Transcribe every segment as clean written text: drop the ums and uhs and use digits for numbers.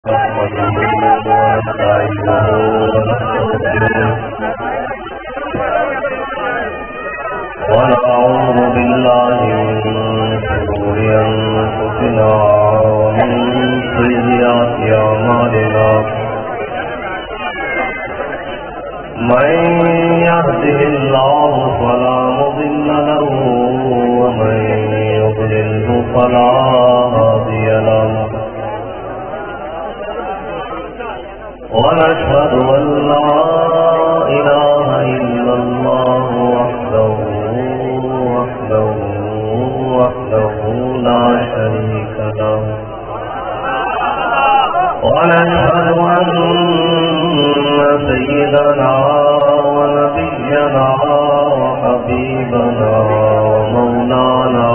ونعوذ بالله من شرور أنفسنا ومن سيئات أعمالنا من يهده الله فلا مضل له ومن يضلله فلا هادي له ونشهد أن لا إله إلا الله وحده لا شريك له ونشهد أن سيدنا ونبينا وحبيبنا ومولانا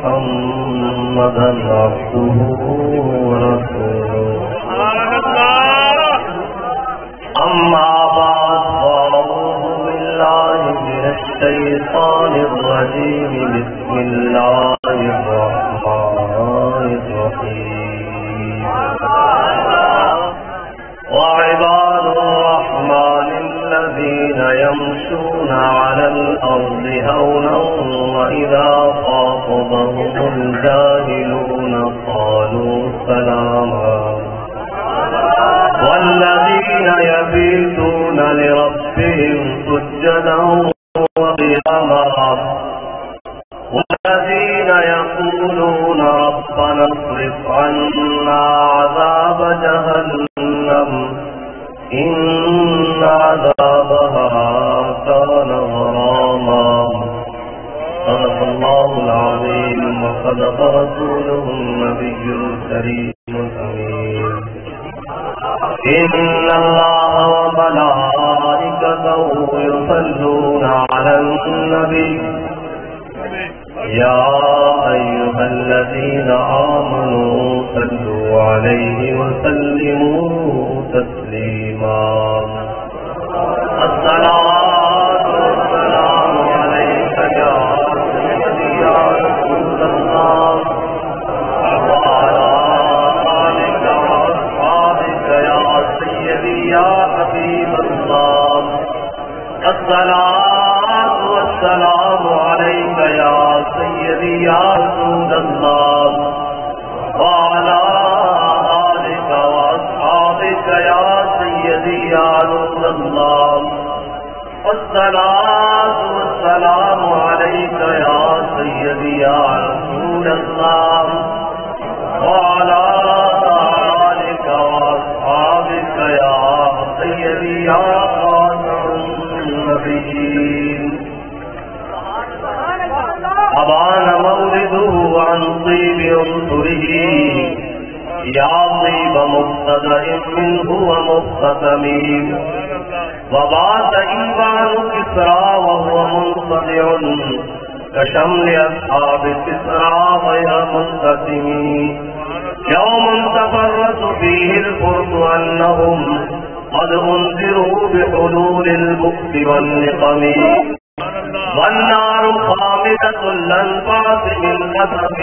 محمدا عبده ورسوله أما بعد فأعوذ بالله من الشيطان الرجيم بسم الله الرحمن الرحيم وعباد الرحمن الذين يمشون على الأرض هونا وإذا خاطبهم الجاهلون قالوا سلاما والذين يبيتون لربهم سجدا وقياما والذين يقولون ربنا اصرف عنا عذاب جهنم إن عذابها كان غراما صدق الله العظيم وصدق رسوله النبي الكريم الأمين إن الله وملائكته يصلون على النبي يا أيها الذين آمنوا صلوا عليه وسلموا تسليما الصلاة والسلام عليك يا سيدي يا رسول الله وعلى آلك وأصحابك يا سيدي يا حبيب الله الصلاة والسلام عليك يا سيدي يا رسول الله وعلى آلك وأصحابك يا سيدي يا رسول الله الصلاة والسلام عليك يا سيدي يا رسول الله وعلى آلك وأصحابك يا سيدي يا خاتم النبيين أبان مولده عن طيب أنصره يا طيب مبتدأ منه ومختتم وبات إيوان كسرى وهو منصدع كشمل أصحاب كسرى غير منقسم يوم تفرس فيه الفرس أنهم قد أنذروا بحلول البؤس والنقم والنار خامدة الأنفاس من كثب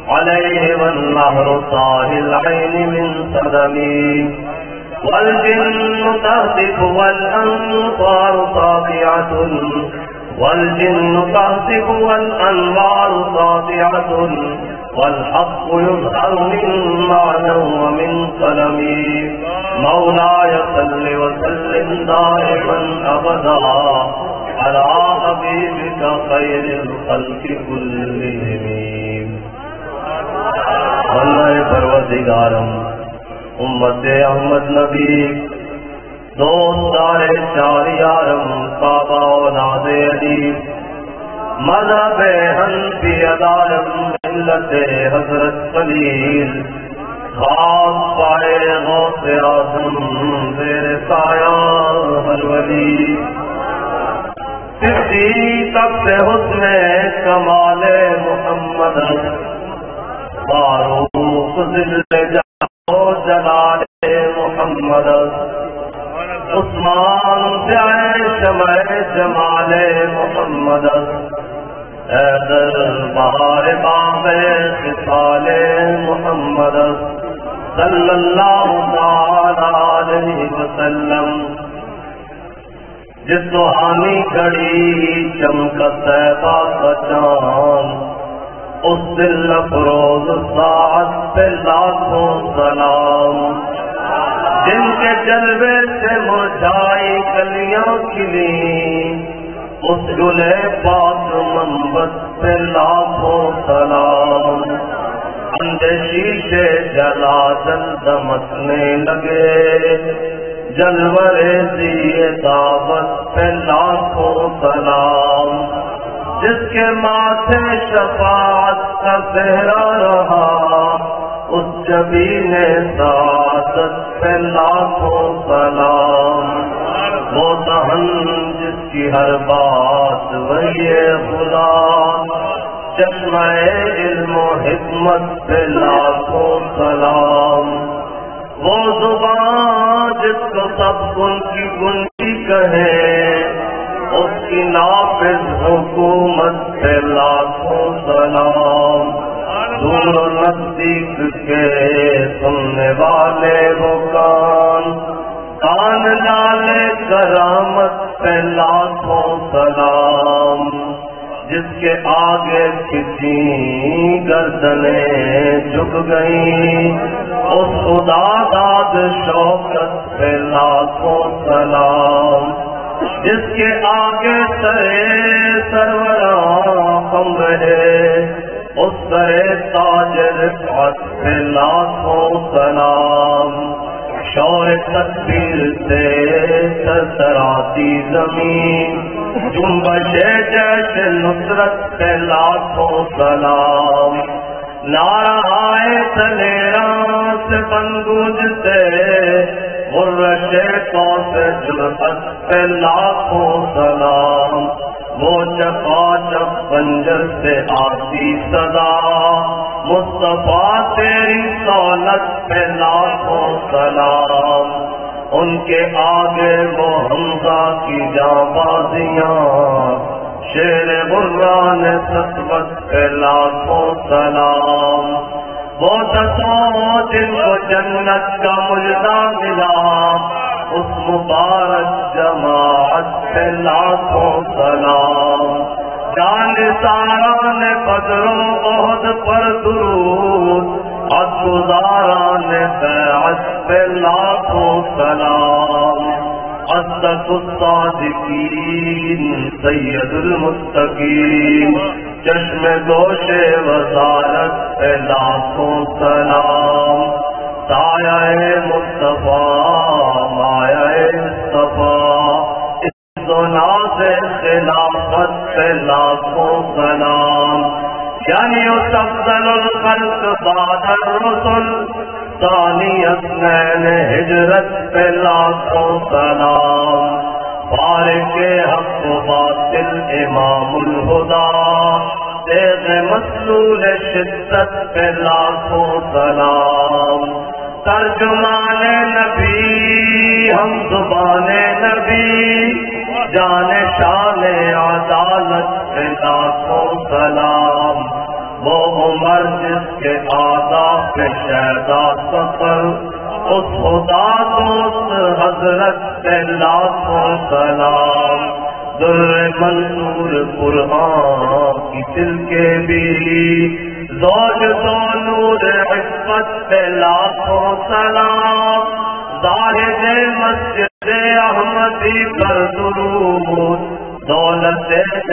عليه والنهر صاهي العين من صدم والجن تهتف والأنصار صافعة والجن تهتف والأنوار صافعة والحق يظهر من معنى ومن قلم مولاي صل وسلم دائما أبدا على حبيبك خير الخلق كلهم والله پروردگارم امت احمد نبی دوستار چار یارم بابا اولاد علی مذہب حنفی ادارم ملت حضرت خلیل خاص پائے غوث اعظم زیر سایہ الولی تخت حسن کمال محمد فاروق ذل جلال محمد عثمان سے شمع جمال محمد در بہار باغ خصال محمد صلی اللہ تعالی علیہ وسلم، جس سہانی گھڑی چمکت طیبہ کا چاند، اس دل افروز ساعت پہ لاکھوں سلام، جن کے جلوے سے مرجھائی کلیاں کھلی، اس گلے پاک منبت پہ لاکھوں سلام، اندھے شیشے جلا جل دمکنے لگے، جلورے دیے دعوت پہ لاکھوں سلام، جس کے ماتھے شفاعت کا صحرا رہا، اس جبین سعادت پہ لاکھوں سلام، وہ دہن جس کی ہر بات وہی خدا، چشمہ علم و حکمت پہ لاکھوں سلام، وہ زبان جس کو سب ان کی گنجی کہے، اس کی نافذ حکومت پہ لاکھوں سلام، دور و نزدیک کے سننے والے وہ کان لالے کرامت پہ لاکھوں سلام، جس کے آگے کسی گردنیں جھک گئیں، اس خدا داد شوکت پہ لاکھوں سلام، جس کے آگے سروراں خم رہے، اس سرے تاج رفعت پہ لاکھوں سلام، شور تکبیر سے سرسراتی زمین، جنبش جیش نصرت پہ لاکھوں سلام، نعرہ دلیراں سے بنگوجتے، غرش قوس جرأت پہ لاکھوں سلام، وہ چپا چپ بنجر سے آتی صدا، مصطفیٰ تیری سولت پہ لاکھوں سلام، ان کے آگے وہ حمزہ کی جانبازیاں، شیر بران سطوت پہ لاکھوں سلام، وہ دسوں جن کو جنت کا مجدہ ملا، اس مبارک جماعت پہ لاکھوں سلام، جان ساران بدروں عہد پر درود، عزگزاران بیعت پہ لاکھوں سلام، اصدق الصادقین سید المتقین، چشم گوش وزارت پہ لاکھوں سلام، سایہ مصطفیٰ مایہ مصطفیٰ، اس و ناز خلافت پہ لاکھوں سلام، یعنی اس افضل الخلق بعد الرسل، ثانی اثنین ہجرت پہ لاکھوں سلام، فارق حق و باطل امام الہدا، تیغ مسلول شدت پہ لاکھوں سلام، ترجمان نبی ہم زبان نبی، جان شان عدالت پہ لاکھوں سلام، وہ عمر جس کے آداب پہ شہدا سفر، اس خدا دوست حضرت پہ لاکھوں سلام، در منصور قرآن کی دل کے بھی، زوج تو نور عصمت پہ لاکھوں سلام، زاہد مسجد احمدی پر درود، دولت جیش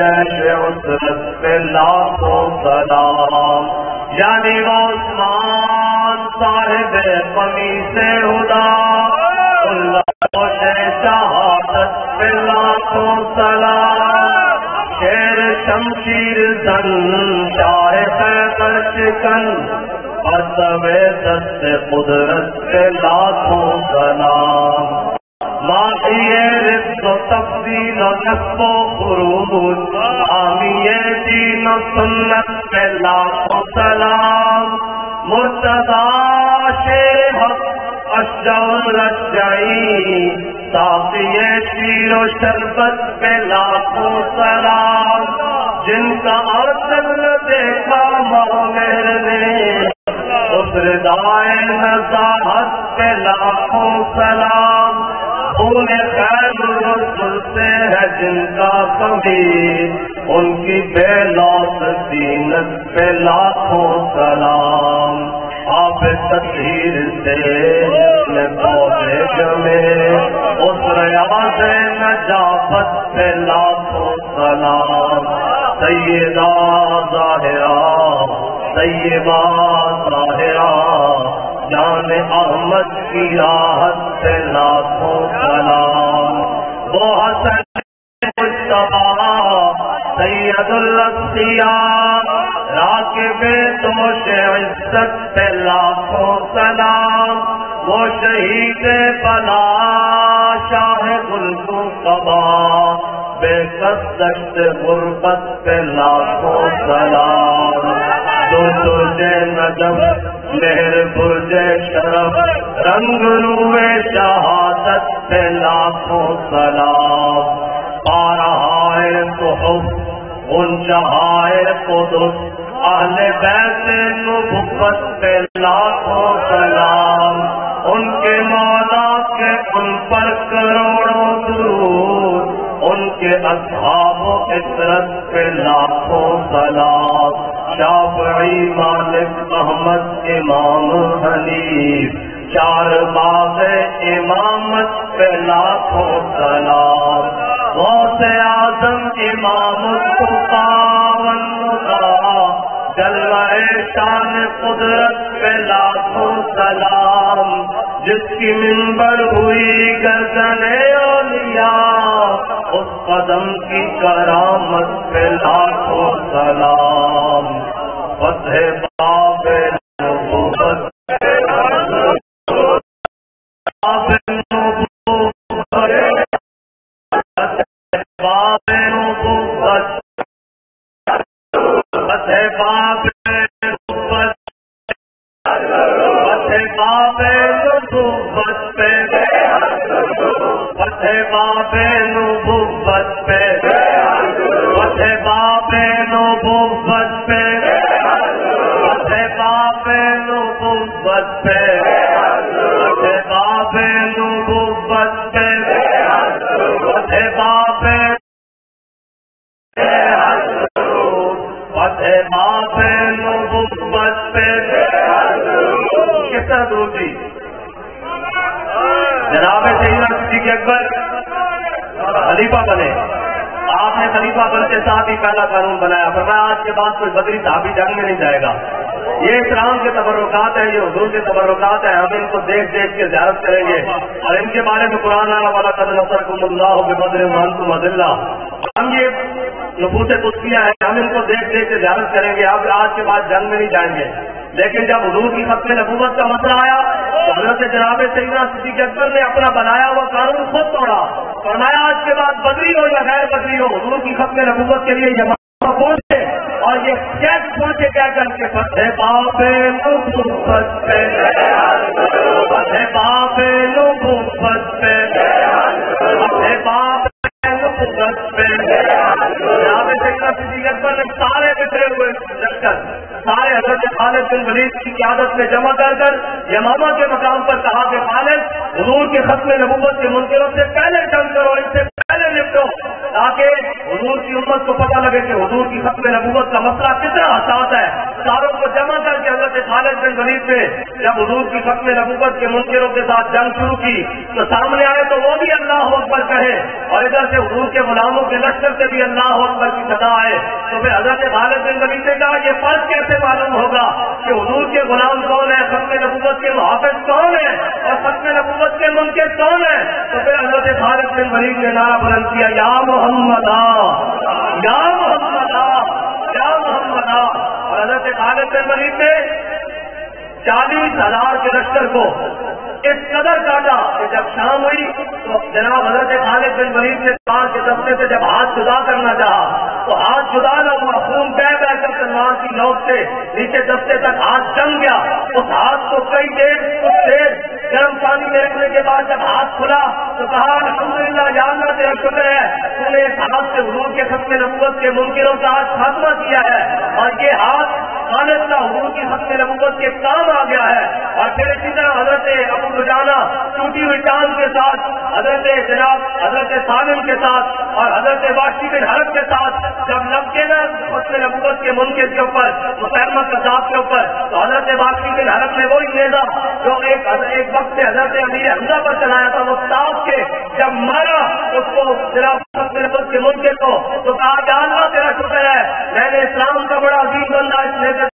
عسرت پہ لاکھوں سلام، یعنی وہ عثمان صاحب قمیص ہدا، اللہ شہادت پہ لاکھوں سلام، شیر شمشیر زن شاہ خیبر شکن، مرتب دست قدرت پہ لاکھوں سلام، باقی رزق و تفضیل و نصب و خروج، حامی دین و سنت پہ لاکھوں سلام، مرتضی شیر حق اشجع الرشعی، ساقی شیر و شربت پہ لاکھوں سلام، جن کا عدل دیکھا ماہر نے اس ردائے نزاہت پہ لاکھوں سلام. انہیں خیر الرسل سے ہے جن کا کبھی ان کی بے لوث زینت پہ لاکھوں سلام. آپ تطہیر سے پودے جمے اس ریاض نجابت پہ لاکھوں سلام. سیدہ ظاہرہ طیبہ طاہرہ جان احمد کی راحت سے لاکھوں سلام. وہ حسن مصطفیٰ سید الاسیاء راکب دوش عزت پہ لاکھوں سلام. وہ شہید بلا شاہ ذوالقبا بے کس دشت غربت پہ لاکھوں سلام. دو تجھے نجم لہر برج شرف رنگ روئے شہادت پہ لاکھوں سلام. پارہائے صحف غنچہائے قدس اہل بیت نبوت پہ لاکھوں سلام. ان کے مولا کے ان پر کروڑوں درود ان کے اصحاب و عطرت پہ لاکھوں سلام. شافعی مالک احمد امام حنیف چار باغ امامت پہ لاکھوں سلام. غوث اعظم امام التقیٰ جلوہ شان قدرت پہ لاکھوں سلام. جس کی منبر ہوئی گردن اولیاء اس قدم کی کرامت پہ لاکھوں سلام. فتح باب نبوت باب نبوت فتح باب نبوت فتح باب نبوت پہ فتح باب نبوت پہ فتح باب نبوت پہ فتح باب نبوت پہ فتح باب نبوت پہ فتح باب فتح باب نبوت پہ کس طرح درود دی. جناب سیدنا صدیق اکبر خلیفہ بنے. آپ نے خلیفہ بنتے ساتھ ہی پہلا قانون بنایا. فرمایا آج کے بعد کوئی بدری صحابی جنگ میں نہیں جائے گا. یہ اسلام کے تبرکات ہیں, یہ حضور کے تبرکات ہیں. ہم ان کو دیکھ دیکھ کے زیارت کریں گے اور ان کے بارے میں قرآن والا قد نصرکم اللہ ببدر وانتم اذلہ. ہم یہ نفوس قدسیہ ہے, ہم ان کو دیکھ دیکھ کے زیارت کریں گے. اب آج کے بعد جنگ میں نہیں جائیں گے. لیکن جب حضور کی ختم نبوت کا مسئلہ آیا تو حضرت جناب سیدنا صدیق اکبر نے اپنا بنایا ہوا قانون خود توڑا. فرمایا آج کے بعد بدری ہو یا غیر بدری ہو حضور کی ختم نبوت کے لیے یہ پہنچے اور یہ چیک پہنچے کیا کر کے فتح باب نبوت پہ فتح باب نبوت پہ فتح باب نبوت پہ. جناب سیدنا صدیق اکبر نے سارے بکھرے ہوئے لشکر سارے حضرت خالد بن ولید کی قیادت میں جمع کر یمامہ کے مقام پر کہا کہ خالد حضور کے ختم نبوت کے منکروں سے پہلے جنگ کرو, ان سے پہلے نپٹو, تاکہ حضور کی امت کو پتہ لگے کہ حضور کی ختم نبوت کا مسئلہ کتنا حساس ہے. ساروں کو جمع کر کے حضرت خالد بن ولید نے جب حضور کی ختم نبوت کے منکروں کے ساتھ جنگ شروع کی تو سامنے آئے تو وہ بھی اللہ اکبر کہے اور ادھر سے حضور کے غلاموں کے لشکر سے بھی اللہ اکبر کی صدا آئے. تو پھر حضرت خالد بن ولید نے کہا یہ فرق کیسے معلوم ہوگا کہ حضور کے غلام کون ہے, ختم نبوت کے محافظ کون ہے اور ختم نبوت کے منکر کون ہے. تو پھر حضرت خالد بن ولید نے نعرہ بلند کیا یا محمد یا محمد یا محمد. اور حضرت خالد بن ولید نے 40,000 کے لشکر کو اس قدر کاٹا کہ جب شام ہوئی تو جناب حضرت خالد بن ولید نے تلوار کے دستے سے جب ہاتھ جدا کرنا چاہا تو ہاتھ جدا نہ ہوا, خون بہ بہ کر تلوار کی نوک سے نیچے دستے تک ہاتھ جم گیا. اس ہاتھ کو کئی دیر گرم پانی میں رکھنے کے بعد جب ہاتھ کھلا تو کہا الحمدللہ یا اللہ تیرا شکر ہے تو نے اس ہاتھ سے حضور کے ختم نبوت کے منکروں کا آج خاتمہ کیا ہے اور یہ ہاتھ خالد کا حضور کی ختم نبوت کے کام آ گیا ہے. اور پھر اسی طرح حضرت ابو دجانہ ٹوٹی ہوئی ٹانگ کے ساتھ حضرت جناب حضرت سالم کے ساتھ اور حضرت واشی بن حرب کے ساتھ جب لگ کے نا ختم نبوت کے منکر کے اوپر مسلمہ کذاب کے اوپر تو حضرت واشی بن حرب نے وہی نیزہ جو ایک وقت سے حضرت امیر حمزہ پر چلایا تھا وہ تاپ کے جب مارا اس کو جناب ختم نبوت کے منکر کو تو کہا کہ اللہ تیرا شکر ہے میں نے اسلام کا بڑا عظیم بندہ اس نیزے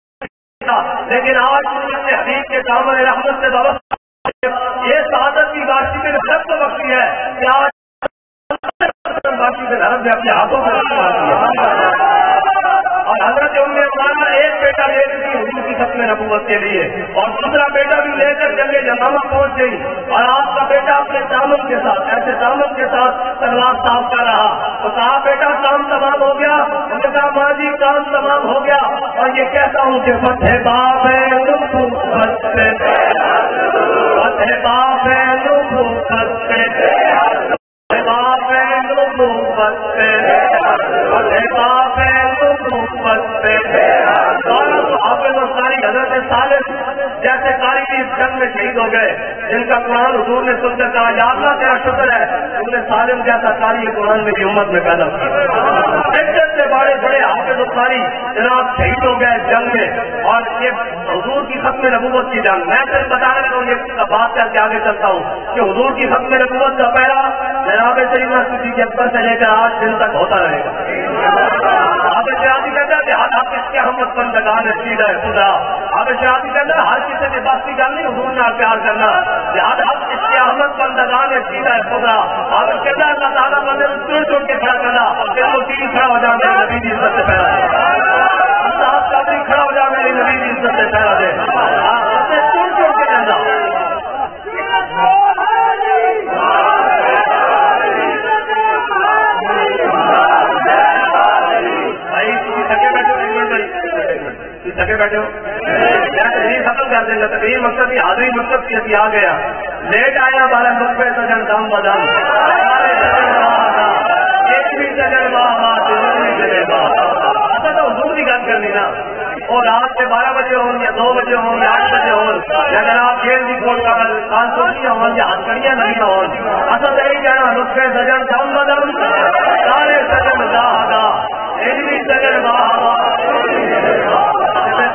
لیکن آج حبیب کے دامن رحمت سے وابستہ یہ سعادت کی واشی بن حرب کو بخشی ہے کہ آج واشی بن حرب نے اپنے ہاتھوں سے اور حضرت عمرہ ایک بیٹا لے گئی حضور کی ختم نبوت کے لیے اور دوسرا بیٹا بھی لے کر جنگ یمامہ پہنچ گئی اور آپ کا بیٹا اپنے دامن کے ساتھ ایسے دامن کے ساتھ تلوار صاحب رہا تو کہا بیٹا کام تمام ہو گیا ہم نے کہا ماں جی کام تمام ہو گیا اور یہ کہتا ہوں کہ فتح باپ ہے جیسے قاری بھی اس جنگ میں شہید ہو گئے جن کا قرآن حضور نے سن کر کہا یا اللہ تیرا شکر ہے تم نے سالم جیسا قاری قرآن میں بھی امت میں پیدا کیا سے بڑے بڑے حافظ و قاری جناب شہید ہو گئے جنگ میں اور یہ حضور کی ختم نبوت کی جنگ میں صرف بتانے لگا ہوں یہ بات کر کے آگے چلتا ہوں کہ حضور کی ختم نبوت کا پہلا جناب سیدنا صدیق اکبر سے لے کر آج دن تک ہوتا رہے گا. آپ شہادی کہتا ہے کہ آپ کس کے ہم بندگان رشید ہے خدا آپ شہادی کہتا ہے ہر کسی کے باقی گل نہیں حضور نے پیار کرنا لہٰذا آپ اس کے احمد بندگان رشید ہے خدا آپ کہتا ہے اللہ تعالیٰ بندے چن چن کے کھڑا کرنا پھر وہ تین کھڑا ہو جانا ہے نبی کی عزت سے پہلا آپ کا بھی کھڑا ہو جانا ہے نبی کی عزت سے پہلا دے چن چن کے جانا سکے بیٹھے ہو تقریر ختم کر دیں گے تقریر مقصد کی حاضری مقصد کی آ گیا لیٹ آیا بارہ مقبے سجن دام بدن ایک بھی سجن اچھا تو حضور کی گل کرنی نا اور رات کے 12 بجے ہوں یا 2 بجے ہوں یا 8 بجے ہوں یا اگر آپ جیل کی کوٹ کا کان سوچیاں ہوں یا ہتکڑیاں نہیں ہوں اصل تو یہی کہنا نسخے سجن دام بدن سارے سجن دا ایک بھی سجن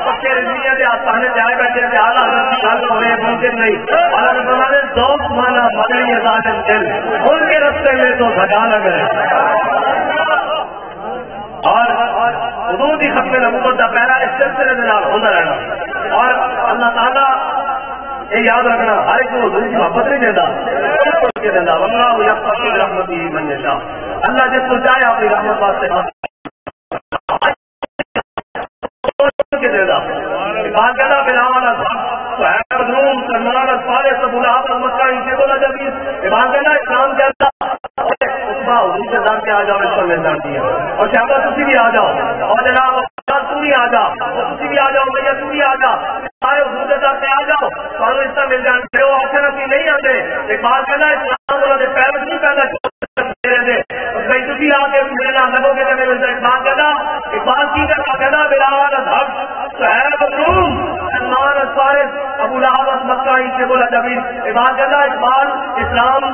پکے رضیے کے آسانے جائے بیٹھے تھے اعلیٰ حضرت گل ہوئے ممکن نہیں اعلیٰ حضرت نے ذوق مانا مدنی ذاتن دل ان کے رستے میں تو بھگا لگ رہے اور حضور کی ختم نبوت کا پہلا اس سلسلے میں ہوتا رہنا اور اللہ تعالیٰ یہ یاد رکھنا ہر ایک کو حضور کی محبت نہیں دیتا واللہ یقتص برحمتہ من یشاء اللہ جس کو چاہے اپنی رحمت واسطے باقاعدہ بلاوانا تھا روم سلمان سارے سب مکہ ان سے بولا جب باقاعدہ اسلام کے حضور کے دار کے آ جاؤ اس پر میدان دیا اور شہبہ تھی بھی آ جاؤ اور جناب تو بھی آ جاؤ اور تھی بھی آ جاؤ بھیا تو بھی آ جا سارے حضور کے دار سے آ جاؤ سانو اس طرح مل جان پھر وہ آخر اپنی نہیں آتے ایک بات کہنا اسلام انہوں نے پیرنٹس نہیں پیدا بھائی تھی آ کے میرے نام لگو گے تو میرے بات کہنا ایک بات کی کہنا بلاوانا حق روم سلمان فارس ابو لہب مکہ ان سے بولا جبیر عباد اللہ اقبال اسلام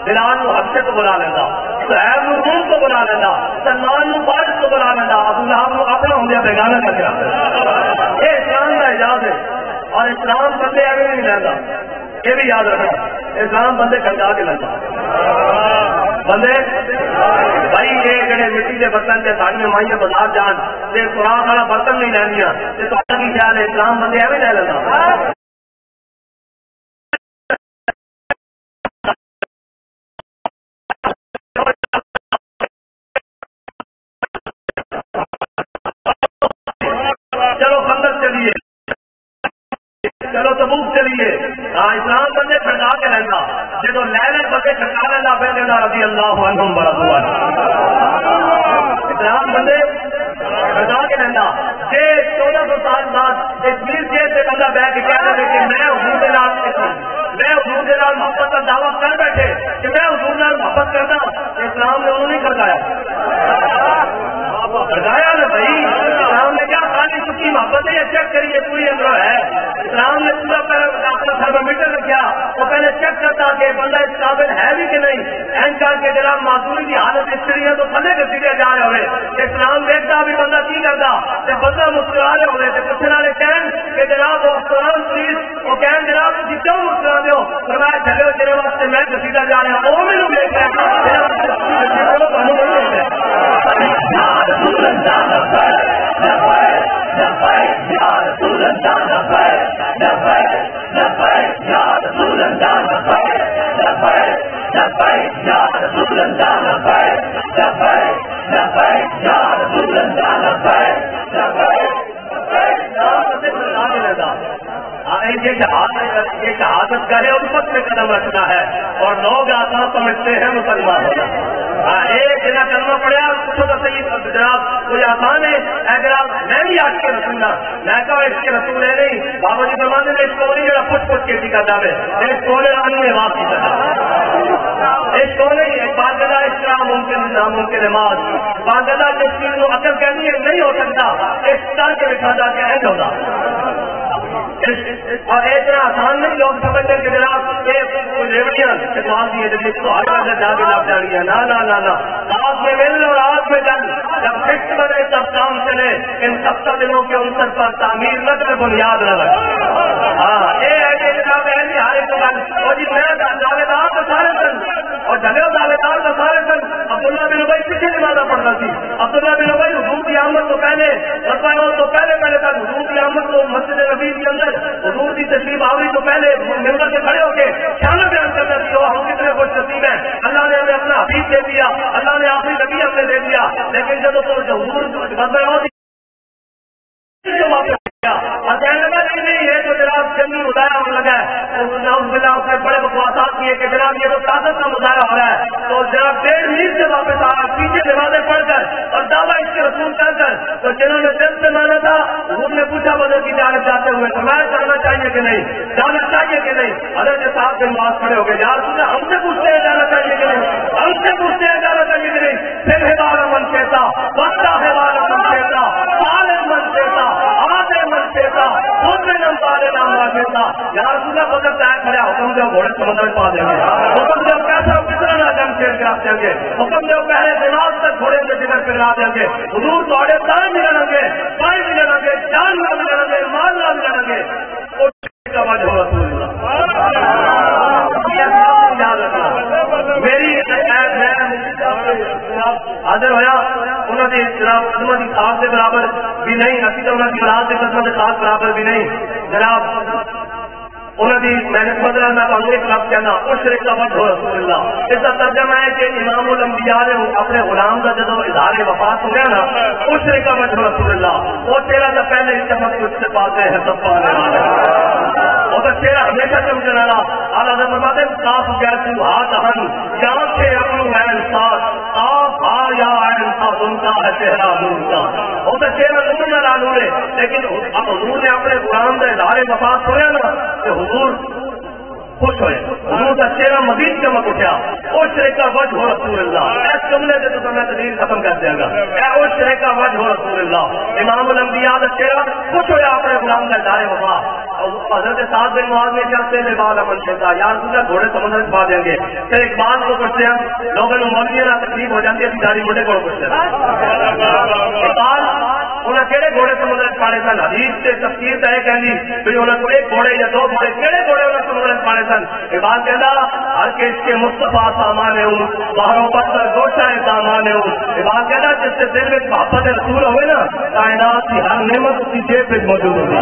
بلال حبشے کو بلا لینا صہیب روم کو بلا لینا سلمان فارس کو بلا لینا ابو لہب کو اپنا ہوں گیا بیگانہ کر کے یہ اسلام کا اعجاز ہے اور اسلام بندے ایویں نہیں لینا یہ بھی یاد رکھنا اسلام بندے کھڑکا کے لینا بندے بھائی یہ جڑے مٹی کے برتن کے ساڑی میں مائیں بازار جان یہ خوراک والا برتن نہیں لینیا یہ تو کی خیال ہے اسلام بندے ایویں لے لینا چلو خندق چلیے چلو تبوک چلیے اسلام بندے کھڑکا کے لینا جب لے لے بندے کھڑکا لینا پھر لینا رضی اللہ عنہم ورضوا اسلام بندے کھڑکا کے لینا کہ 1400 سال بعد اس 20 سے بندہ بیٹھ کے کہہ رہا ہے کہ میں حضور کے نام میں دعویٰ کر بیٹھے کہ میں حضور نال محبت کرتا ہوں، اسلام نے انہوں نہیں کرگایا نا بھائی، اسلام نے کیا خالی چکی محبت ہے، چیک کریے پوری اندر ہے، اسلام نے پورا اپنا تھرمامیٹر رکھا، وہ پہلے چیک کرتا کہ بندہ اس قابل ہے بھی کہ نہیں، این کر کے جناب معذوری کی حالت اس طرح تو تھلے کے سیدھے جا رہے ہوئے، اسلام دیکھتا بھی بندہ کی کرتا، جب بندہ مسکرا رہے ہوئے تو پوچھنے والے کہن کہ جناب وہ قرآن پلیز وہ کہن جناب تھی کیوں مسکرا دو، فرمایا چلے تیرے واسطے میں گسیدہ جا رہا ہوں، وہ میرے دیکھ یہ شہادت کا ہے امت میں قدم رکھنا ہے اور لوگ آسان سمجھتے ہیں مسلمان ہونا، ایک جنا کرنا پڑا تو صحیح جناب کوئی آسان ہے، جناب میں بھی آج کے رسول میں کہا اس کے رسول ہے نہیں، بابا جی فرماتے ہیں اس کو نہیں جڑا پچھ پچھ کے سیکھا جاوے اس کو میں بات کی اس کو نہیں، ایک بات کہنا اس طرح ممکن ناممکن نماز بات کہنا جس چیز کو عقل کہنی ہے نہیں ہو سکتا اس طرح کے بٹھا جا کے اینڈ ہوگا، اور اتنا آسان نہیں لوگ سمجھتے کہ جناب یہ ریوڑیاں دی ہے جس کو ہر جگہ جا کے لگ جانی ہے، نہ آج میں مل اور آج میں جن جب فکس بنے تب کام چلے، ان 70 دنوں کے عنصر پر تعمیر نہ کر بنیاد نہ لگے، ہاں یہ ہے کہ جناب ایسی ہر ایک گل اور جی میں دعوے دار تو سارے سن اور جھگڑے دعوے دار تو سارے سن، عبداللہ بن ابی پیچھے نمازہ پڑھتا تھی، عبداللہ بن ابی حضور کی آمد تو پہلے تو پہلے تک حضور کی آمد تو مسجد نبی کے اندر حضور کی تشریف آوری تو پہلے ممبر سے کھڑے ہو کے کیا بیان کرتا تھی ہم کتنے خوش نصیب ہیں، اللہ نے ہمیں اپنا حبیب دے دیا، اللہ نے آخری نبی ہمیں دے دیا، لیکن جب حضور اور کہنے لگا نہیں یہ تو جناب جنگی مظاہرہ ہونے لگا ہے، اس نے بڑے بکواسات کیے کہ جناب یہ تو طاقت کا مظاہرہ ہو رہا ہے، تو جناب 1.5 میل سے واپس آ رہا پیچھے نمازیں پڑھ کر اور دعویٰ اس کے رسول کر کر، تو جنہوں نے دل سے مانا تھا حضور نے پوچھا بدر کی جانب جاتے ہوئے فرمایا جانا چاہیے کہ نہیں، جانا چاہیے کہ نہیں، حضرت صاحب کے نماز کھڑے ہو گئے یار ہم سے پوچھتے ہیں جانا چاہیے کہ نہیں، ہم سے پوچھتے ہیں جانا چاہیے کہ نہیں، پھر ہزار من کہتا وقتا ہزار من کہتا سال من کہتا آدھے من کہتا خود میں نم پالے نام کہتا یار پورا بدل طے کھڑا حکم دو گھوڑے سمندر پا دیں گے، حکم دو کیسا کتنا نہ جنگ کھیل کے آپ دیں گے، حکم دو پہلے دماغ تک گھوڑے کے جگر پہ لا دیں گے، حضور توڑے تائیں بھی لڑیں گے، پائیں بھی لڑیں گے، جان نہ بھی لڑیں گے، مال نہ بھی لڑیں گے، کا وجہ ہو رسول میری حاضر ہوا انہوں نے جناب خدمت کی خاص کے برابر بھی نہیں، اسی طرح کی برات سے خدمت خاص برابر بھی نہیں جناب انہوں نے میں نے بدلا میں ایک لفظ کہنا عشر کا وجہ رسول اللہ، اس کا ترجمہ ہے کہ امام الانبیاء نے اپنے غلام کا جب اظہار وفات ہو گیا نا عشر کا وجہ رسول اللہ، وہ تیرا تو پہلے اس کا مت سے پاتے ہیں سب پانے والے وہ تو تیرا ہمیشہ چمکنے والا اعلیٰ فرماتے ہیں صاف گیا تو ہاتھ ہن جہاں سے اپن ہے انصاف صاف ہا یا انصاف ان کا ہے چہرہ نور کا، وہ تو چہرہ نور نہ نور ہے، لیکن اب حضور نے اپنے غلام کا اظہار وفات ہو گیا نا کہ حضور خوش ہوئے، حضور کا چہرہ مزید چمک اٹھا، اس شرے کا وجہ ہو رسول اللہ، اس جملے سے تو میں تدریس ختم کر دیا گا، اس شرے کا وجہ ہو رسول اللہ، امام الانبیاء کا چہرہ خوش ہوا اپنے غلام کا اظہار وفا، حضرت سعد بن معاذ نے کیا سے بعد عمل کیا یار تجھے گھوڑے سمندر پا دیں گے، پھر ایک بات کو پوچھتے ہیں لوگوں نے مولوی نہ تکلیف ہو جاتی ہے داری بڑے کو پوچھتے ہیں انہیں کہڑے گھوڑے سمندر پاڑے سن، حدیث سے تفسیر طے کہنی بھی انہیں کو ایک گھوڑے یا 2 گھوڑے کہڑے گھوڑے انہیں سمندر پاڑے سن، یہ بات کہنا ہر کے اس کے مصطفیٰ سامان ہوں باہروں پتھر گوشہ سامان ہوں، یہ بات کہنا جس سے دل میں محبت رسول ہوئے نا کائنات کی ہر نعمت اس کی جیب میں موجود ہوگی،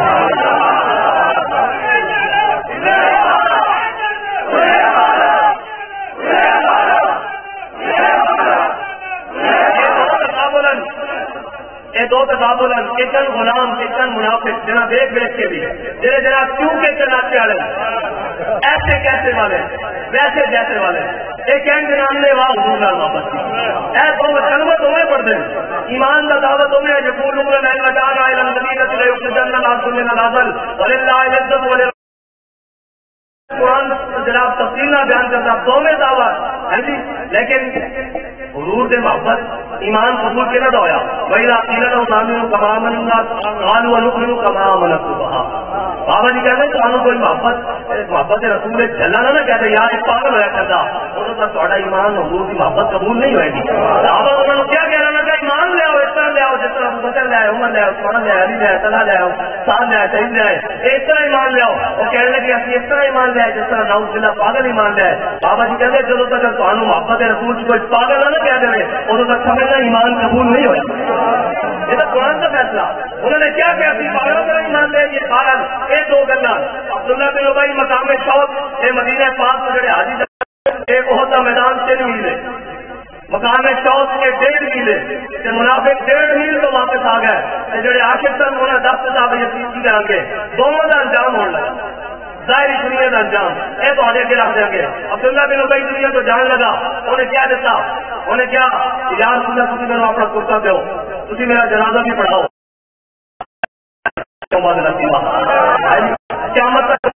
دو تقابل ایک غلام ایک منافق جنا دیکھ کے بھی جنہیں جناب کیوں کے چلاتے والے ایسے کیسے والے ویسے جیسے والے ایک جناب نے وہاں حضور نال واپس کی ایسے کلمہ تمہیں پڑھ دیں ایمان کا دعوت تمہیں یقول لنا لگانا الى المدینہ لیخرجن الناس من العذل وللہ العزت قرآن جناب تفصیل نہ بیان کرتا دو میں دعوت ہے جی، لیکن حضور دے محبت ایمان قبول کے نہ ہویا وہی قیل لهم آمنوا كما آمن الناس قالوا ونؤمن كما آمن السفهاء. بابا جی کہتے ہیں تو کوئی محبت رسول جلا نہ کہتے یار ایک پاگل ہوا کرتا وہ تو تھوڑا ایمان حضور کی محبت قبول نہیں ہوئے گی. صحابہ انہوں نے کیا کہنا لگا ایمان لے آؤ اس طرح لے آؤ جس طرح ابو بکر لے آئے عمر لے آؤ عثمان لے آئے علی لے آئے طلحہ لے آؤ سعد لے آئے سعید لے آئے اس طرح ایمان لے آؤ. وہ کہنے لگے اسی اس طرح ایمان لے آئے جس طرح نعوذ باللہ پاگل ایمان لے آئے. بابا جی کہتے جب تک تمہیں محبت رسول کی کوئی پاگل نہ کہہ دے ادو تک سمجھنا ایمان قبول نہیں ہوئے. یہ تو قرآن کا فیصلہ. انہوں نے کیا کہا تھی پاگلوں کا ایمان لے یہ پاگل یہ دو گلا عبداللہ بن ابی مقام شوق یہ مدینہ پاک سے جڑے حاجی ایک بہت میدان 3 میل مقام شوق کے 1.5 میل منافق 1.5 میل تو واپس آ گئے جڑے عاشق سن انہوں نے 10 کتاب یقین کرا کے دونوں کا انجام ہونے لگا ظاہری دنیا کا انجام یہ تو آگے رکھ دیں گے. عبداللہ بن ابی دنیا تو جان لگا انہیں کیا دیتا انہیں کیا یار تھی میرا اپنا کرتا دو تھی میرا جنازہ بھی پڑھاؤ قیامت تک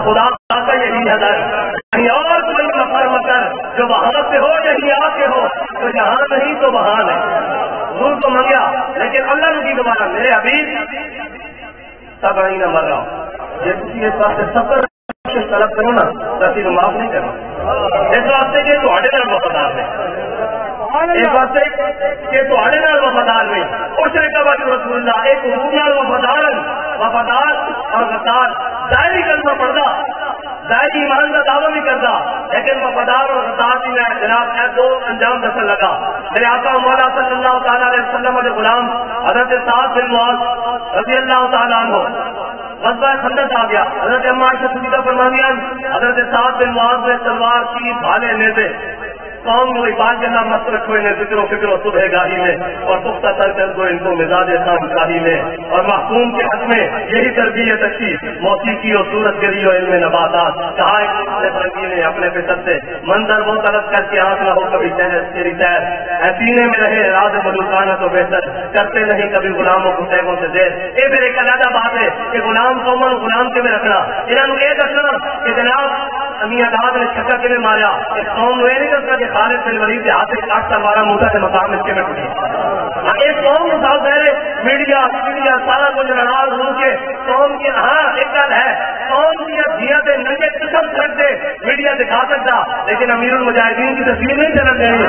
خدا کا یہی حضر کہیں اور کوئی مفر مکر جو وہاں سے ہو یہی آ کے ہو تو جہاں نہیں تو وہاں نہیں. حضور کو منگیا لیکن اللہ نے کی دوبارہ میرے حبیب سب نہ مر رہا ہوں یہ کسی اس واسطے سفر طلب کرو نا تو معاف نہیں کرنا اس واسطے کہ وفادار ہے اس واسطے کہ وفادار نہیں اور شرکا رسول اللہ ایک حضور وفادار اور غدار ظاہری کلمہ پڑھتا ظاہری ایمان کا دعویٰ بھی کرتا لیکن وفادار اور غدار بھی میں جناب ہے دو انجام دسن لگا. میرے آقا مولا صلی اللہ تعالیٰ علیہ وسلم کے غلام حضرت سعد بن معاذ رضی اللہ تعالیٰ عنہ غزوہ خندق آ گیا. حضرت اما عائشہ صدیقہ فرماتی ہیں حضرت سعد بن معاذ نے تلوار کی بھالے لیتے قوم کو اقبال کے نام مست رکھو انہیں ذکر و فکر و صبح گاہی میں اور پختہ تر کر دو ان کو مزاج شام گاہی میں اور محکوم کے حق میں یہی تربیت اچھی موسیقی اور صورت گری و علم نباتات کہا اپنے فرنگی نے اپنے فطر سے منظر وہ طلب کر کے آنکھ نہ ہو کبھی تیری تیر سینے میں رہے راز ملوکانہ تو بہتر کرتے نہیں کبھی غلاموں کو سیبوں سے دیر. یہ پھر ایک علیحدہ بات ہے کہ غلام قومن غلام کے میں رکھنا انہوں نے یہ دسنا کہ جناب امی آزاد نے چھکا کے میں مارا اس قوم نے یہ نہیں دسنا کہ خالد بن ولید کے ہاتھ سے کاٹتا مارا موسیٰ کے مقام اس کے میں ٹوٹی. ایک قوم کے ساتھ پہلے میڈیا سارا کچھ لڑا رو کے قوم کی ہاں ایک گل ہے قوم کی دیا سے ننگے قسم کر دے میڈیا دکھا سکتا لیکن امیر المجاہدین کی تصویر نہیں چلن دینی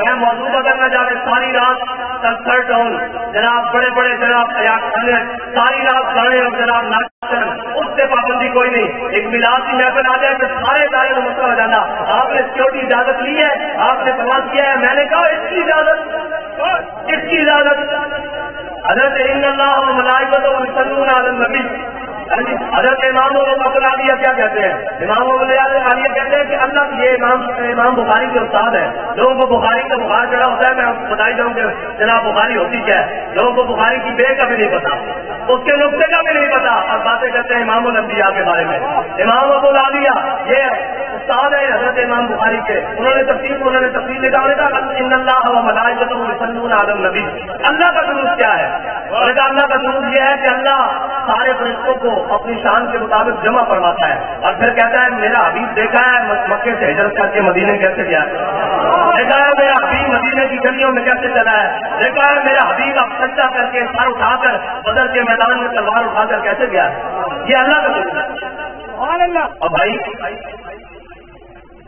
کہ موضوع بدلنا جاوے ساری رات کنسرٹ ہوں جناب بڑے بڑے جناب ساری رات گانے اور جناب ناچن اس سے پابندی کوئی نہیں. ایک میلاد کی محفل آ جائے تو سارے دائرے میں مسئلہ ہو جانا آپ نے سیکورٹی اجازت لی ہے آپ نے سوال کیا ہے میں نے کہا اس کی اجازت حضرت ان اللہ و ملائکتہ یصلون علی النبی. حضرت امام ابو عالیہ کیا کہتے ہیں امام ابو عالیہ کہتے ہیں کہ اللہ یہ امام بخاری کے استاد ہے. لوگوں کو بخاری کا بخار چڑھا ہوتا ہے میں آپ کو بتائی جاؤں کہ جناب بخاری ہوتی کیا ہے. لوگوں کو بخاری کی بے کا بھی نہیں پتا اس کے نقطے کا بھی نہیں پتا اور باتیں کرتے ہیں امام الانبیاء کے بارے میں. امام ابو عالیہ یہ استاد ہے حضرت امام بخاری کے انہوں نے تفصیل لکھا ان اللہ و ملائکتہ یصلون علی النبی. اللہ کا درود کیا ہے؟ اللہ کا درود یہ ہے کہ اللہ سارے فرشتوں کو اپنی شان کے مطابق جمع فرماتا ہے اور پھر کہتا ہے میرا حبیب دیکھا ہے مکے سے ہجرت کر کے مدینے کیسے گیا ہے, دیکھا ہے میرا حبیب مدینے کی گلیوں میں کیسے چلا ہے, دیکھا ہے میرا حبیب اب سجدہ کر کے سر اٹھا کر بدر کے میدان میں تلوار اٹھا کر کیسے گیا ہے. یہ اللہ کا درود ہے. اور بھائی